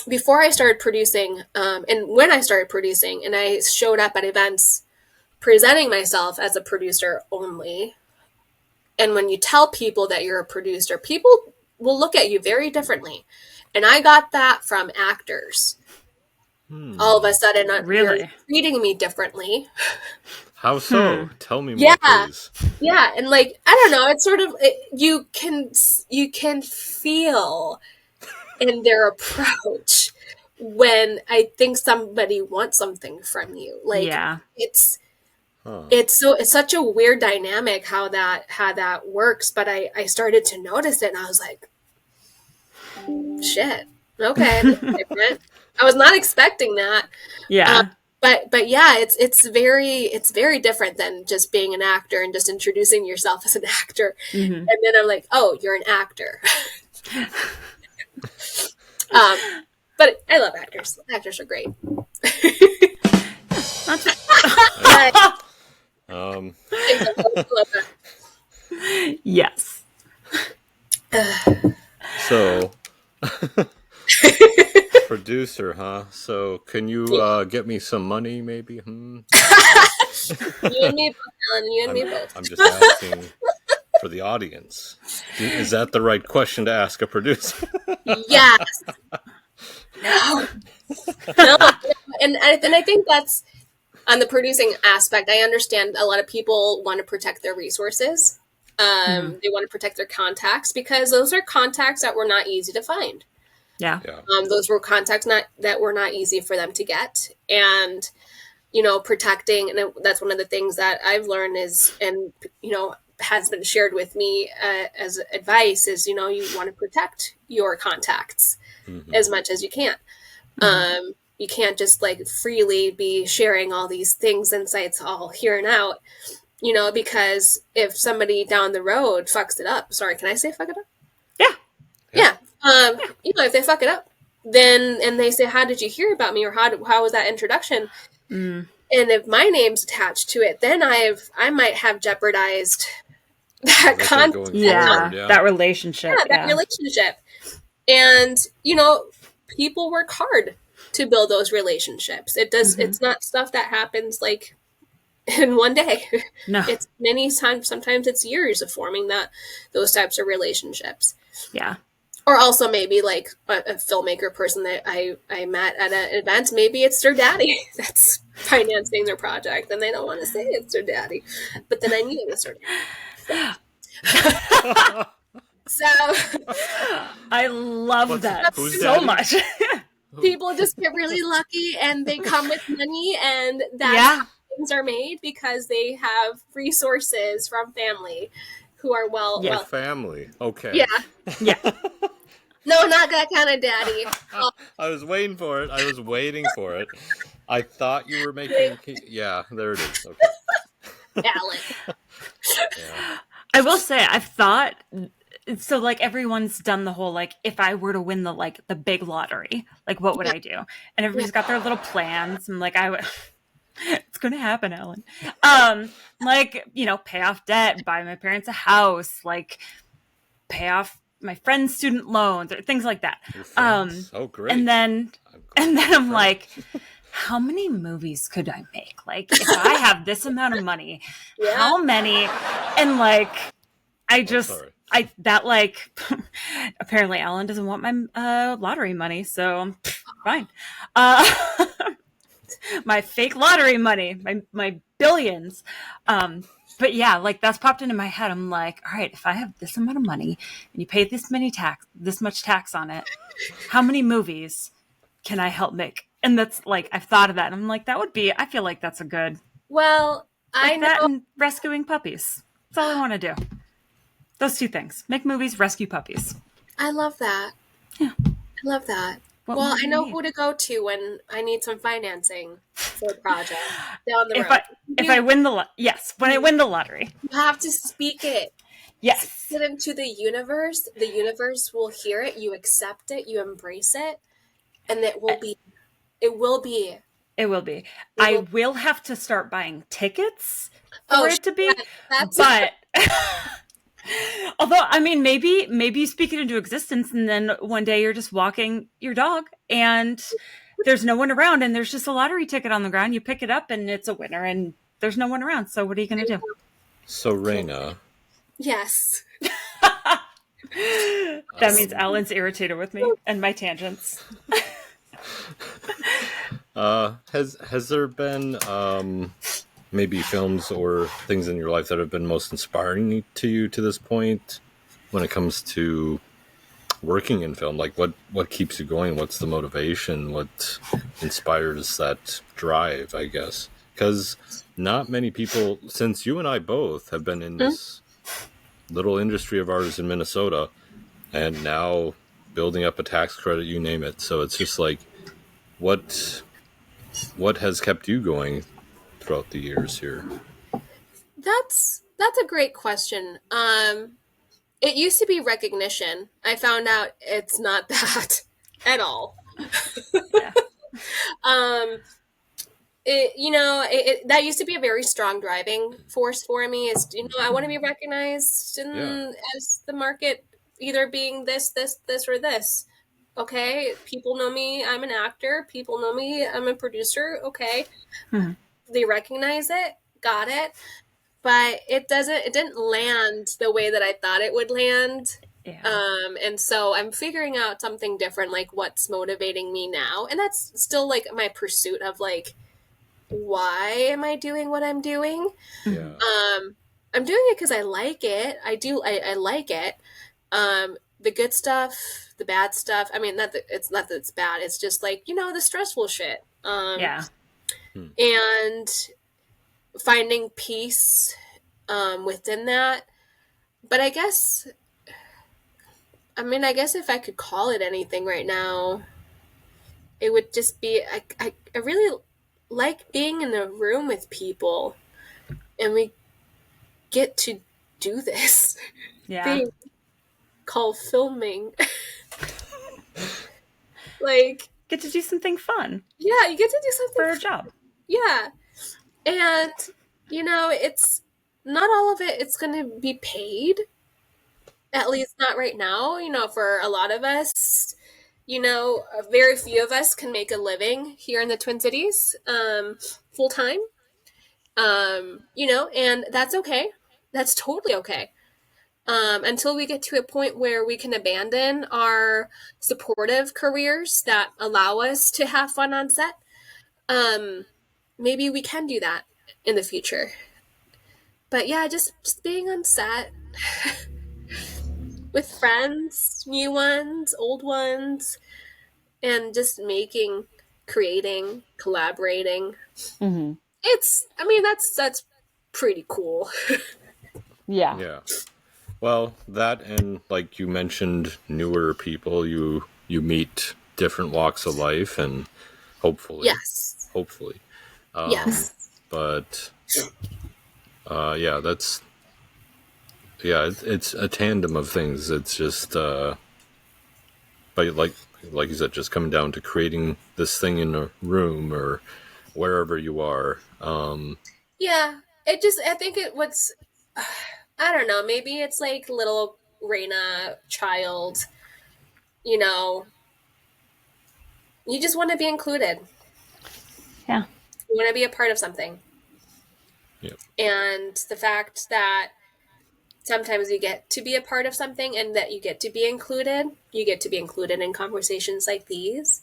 before I started producing, and when I started producing, and I showed up at events presenting myself as a producer only, and when you tell people that you're a producer, people will look at you very differently. And I got that from actors. All of a sudden, you're treating me differently. How so? Tell me more, please. Yeah, and like, I don't know, it's sort of, you can feel in their approach when I think somebody wants something from you. Like, it's such a weird dynamic how that works. But I started to notice it, and I was like, shit, okay, that's different. I was not expecting that. Yeah. But yeah, it's very different than just being an actor and just introducing yourself as an actor. Mm-hmm. And then I'm like, oh, you're an actor. But I love actors. Actors are great. Yes. So, producer, huh? So, can you get me some money, maybe? You and me both, Ellen. You and me both. I'm just asking for the audience. Is that the right question to ask a producer? Yes. No. And I think that's on the producing aspect. I understand a lot of people want to protect their resources. They want to protect their contacts because those are contacts that were not easy to find. Yeah. Those were contacts that were not easy for them to get. And, protecting, and that's one of the things that I've learned is, and, has been shared with me as advice is, you want to protect your contacts as much as you can. You can't just like freely be sharing all these things, insights all here and out, because if somebody down the road fucks it up, sorry, can I say fuck it up? Yeah. If they fuck it up, then, and they say, how did you hear about me? Or how was that introduction? And if my name's attached to it, then I might have jeopardized that contact. That relationship. That relationship. And, people work hard to build those relationships. It does. It's not stuff that happens like in one day. No. It's many times, sometimes it's years of forming those types of relationships. Yeah. Or also maybe like a filmmaker person that I met at an event, maybe it's their daddy that's financing their project and they don't want to say it's their daddy, but then I knew it was their daddy. So I love that so much. People just get really lucky and they come with money, and that's how things are made because they have resources from family who are well. Family. Okay. Yeah. No, not that kind of daddy. I was waiting for it. I thought you were making. Yeah, there it is. Okay. Alan. I will say, I've thought. So like everyone's done the whole like if I were to win the big lottery, like what would I do? And everybody's got their little plans. And like it's gonna happen, Ellen. Pay off debt, buy my parents a house, like pay off my friends' student loans, or things like that. Oh, great! And then I'm like, how many movies could I make? Like if I have this amount of money, how many? And like apparently Alan doesn't want my lottery money, so fine. My fake lottery money, my billions. But yeah, like that's popped into my head. I'm like, all right, if I have this amount of money and you pay this much tax on it, how many movies can I help make? And that's like, I've thought of that. And I'm like, I feel like that's a good. Well, I know. That and rescuing puppies. That's all I want to do. Those two things. Make movies, rescue puppies. I love that. Yeah. I love that. Well, I know who to go to when I need some financing for a project down the road. When I win the lottery. You have to speak it. Yes. Speak it into the universe. The universe will hear it. You accept it. You embrace it. And it will be It will be. I will have to start buying tickets for it to be. But although, I mean, maybe you speak it into existence, and then one day you're just walking your dog and there's no one around, and there's just a lottery ticket on the ground. You pick it up and it's a winner, and there's no one around. So what are you going to do? So Reyna. Yes. That means Alan's irritated with me and my tangents. Has there been maybe films or things in your life that have been most inspiring to you to this point when it comes to working in film? Like what keeps you going? What's the motivation? What inspires that drive, I guess? Because not many people, since you and I both have been in this little industry of ours in Minnesota and now building up a tax credit, you name it. So it's just like, what has kept you going throughout the years here? That's a great question. It used to be recognition. I found out it's not that at all. Yeah. That used to be a very strong driving force for me. Is I want to be recognized as the market, either being this, or this. Okay, people know me. I'm an actor. People know me. I'm a producer. Okay, They recognize it. Got it. But it didn't land the way that I thought it would land. Yeah. And so I'm figuring out something different, like what's motivating me now. And that's still like my pursuit of like, why am I doing what I'm doing? Yeah. I'm doing it because I like it. I like it. The good stuff, the bad stuff. I mean, it's not that it's bad. It's just like, the stressful shit. And finding peace within that. But I guess if I could call it anything right now, it would just be I really like being in a room with people and we get to do this thing called filming. Like, get to do something fun. Yeah, you get to do something for a job. Yeah. And it's not all of it's going to be paid. At least not right now. For a lot of us, very few of us can make a living here in the Twin Cities, full time. And that's okay. That's totally okay. Until we get to a point where we can abandon our supportive careers that allow us to have fun on set. Maybe we can do that in the future. But yeah, just being on set with friends, new ones, old ones, and just making, creating, collaborating. Mm-hmm. That's pretty cool. Yeah. Well, that, and like you mentioned, newer people, you meet different walks of life, and hopefully. Yes. But it's a tandem of things. It's just but like you said, just coming down to creating this thing in a room or wherever you are. I think I don't know, maybe it's like little Reyna child, you just want to be included. Yeah. You want to be a part of something. Yep. And the fact that sometimes you get to be a part of something and that you get to be included in conversations like these,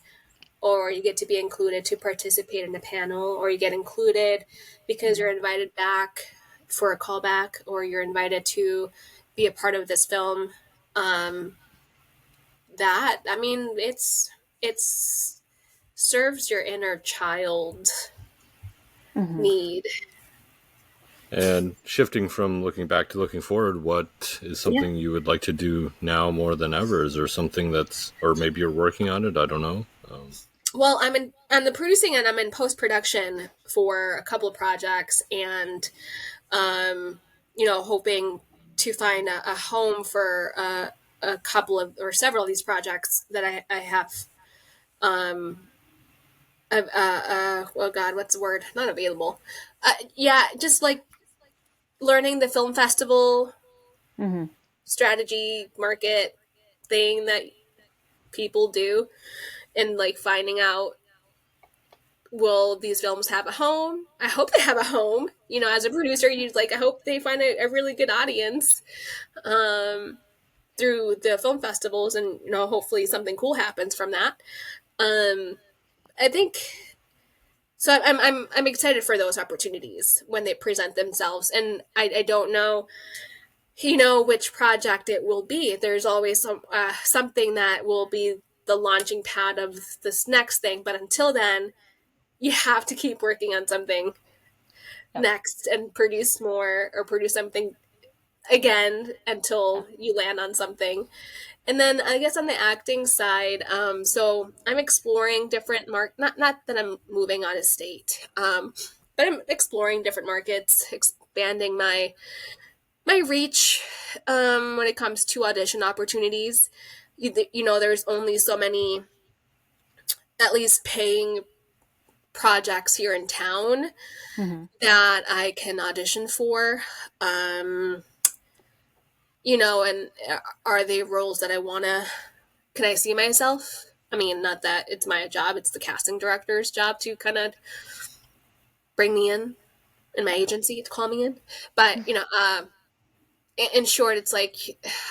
or you get to be included to participate in a panel, or you get included because you're invited back for a callback, or you're invited to be a part of this film. It's serves your inner child need. And shifting from looking back to looking forward, what is something you would like to do now more than ever? Is there something or maybe you're working on it? I don't know. Well, I'm the producing, and I'm in post-production for a couple of projects, and hoping to find a home for a couple of or several of these projects that I have oh God, what's the word? Not available. Yeah, just like learning the film festival strategy market thing that people do, and like finding out, will these films have a home? I hope they have a home. You know, as a producer, you like, I hope they find a really good audience through the film festivals, and you know, hopefully something cool happens from that. I think so. I'm excited for those opportunities when they present themselves, and I don't know, you know, which project it will be. There's always something that will be the launching pad of this next thing, but until then, you have to keep working on something next and produce more, or produce something again until you land on something. And then I guess on the acting side, so I'm exploring different not that I'm moving out of state, but I'm exploring different markets, expanding my reach when it comes to audition opportunities. You know, there's only so many, at least paying projects here in town that I can audition for. You know, and are they roles that I want to, can I see myself? I mean, not that it's my job, it's the casting director's job to kind of bring me in my agency to call me in. But, you know, in short, it's like,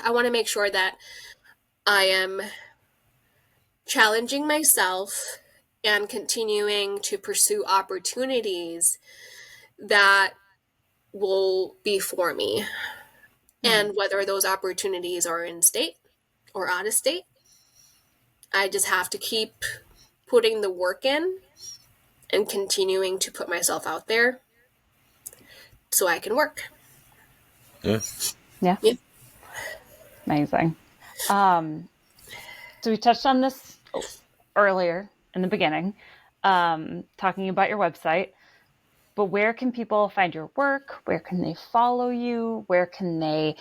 I want to make sure that I am challenging myself and continuing to pursue opportunities that will be for me. And whether those opportunities are in state or out of state, I just have to keep putting the work in and continuing to put myself out there so I can work. Yeah. Amazing. So we touched on this earlier in the beginning, talking about your website, but where can people find your work? Where can they follow you? How can they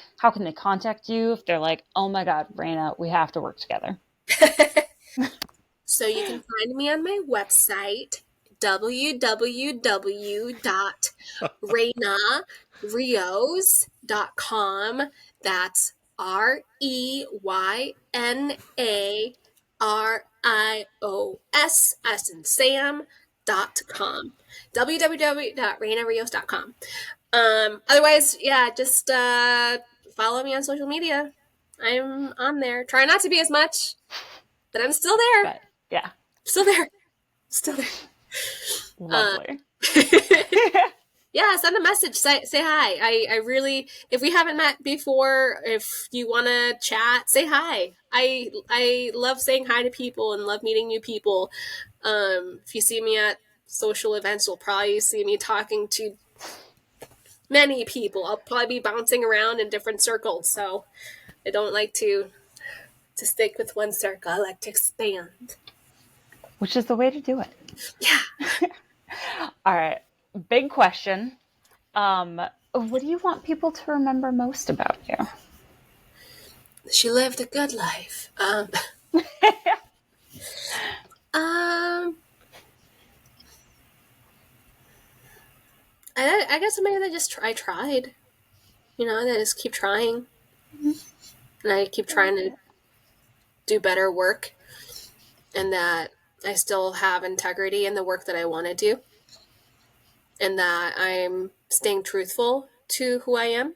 contact you if they're like, oh my God, Reyna, we have to work together? So you can find me on my website, www.reynarios.com. That's REYNARIOS, as in Sam.com. www.reynarios.com. Otherwise, yeah, just follow me on social media. I'm on there. Try not to be as much, but I'm still there. But, yeah. Still there. Lovely. Yeah, send a message. Say hi. I really, if we haven't met before, if you want to chat, say hi. I love saying hi to people and love meeting new people. If you see me at social events, you'll probably see me talking to many people. I'll probably be bouncing around in different circles, so I don't like to stick with one circle. I like to expand. Which is the way to do it. Yeah. All right. Big question. What do you want people to remember most about you? She lived a good life. I guess maybe I tried. You know, I just keep trying. And I keep trying to do better work. And that I still have integrity in the work that I want to do. And that I'm staying truthful to who I am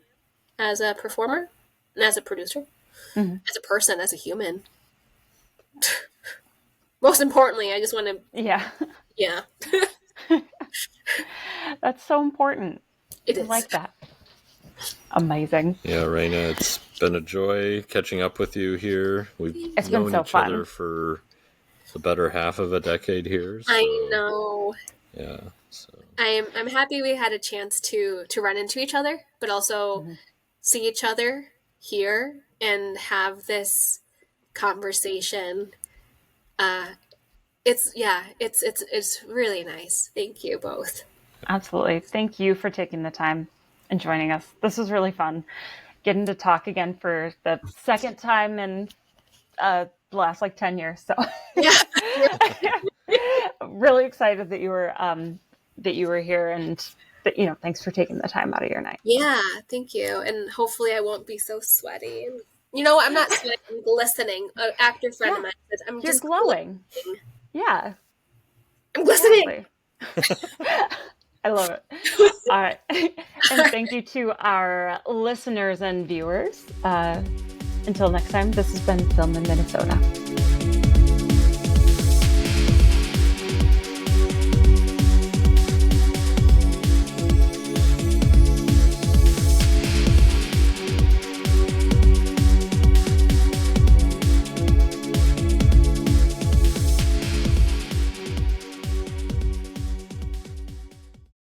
as a performer and as a producer, as a person, as a human. Most importantly, I just want to... Yeah. Yeah. That's so important. It is. I like that. Amazing. Yeah, Reyna, it's been a joy catching up with you here. We've known each other for the better half of a decade here. So, I know. Yeah. So I'm happy we had a chance to run into each other, but also see each other here and have this conversation. It's really nice. Thank you both. Absolutely. Thank you for taking the time and joining us. This was really fun. Getting to talk again for the second time in the last 10 years. So yeah. really excited that you were here, and that, thanks for taking the time out of your night. Yeah, thank you. And hopefully I won't be so sweaty. You know what? I'm not sweating, I'm glistening. An actor friend of mine says I'm You're just glowing. Glistening. Yeah. I'm glistening. Exactly. I love it. All right. And thank you to our listeners and viewers. Until next time, this has been Film in Minnesota.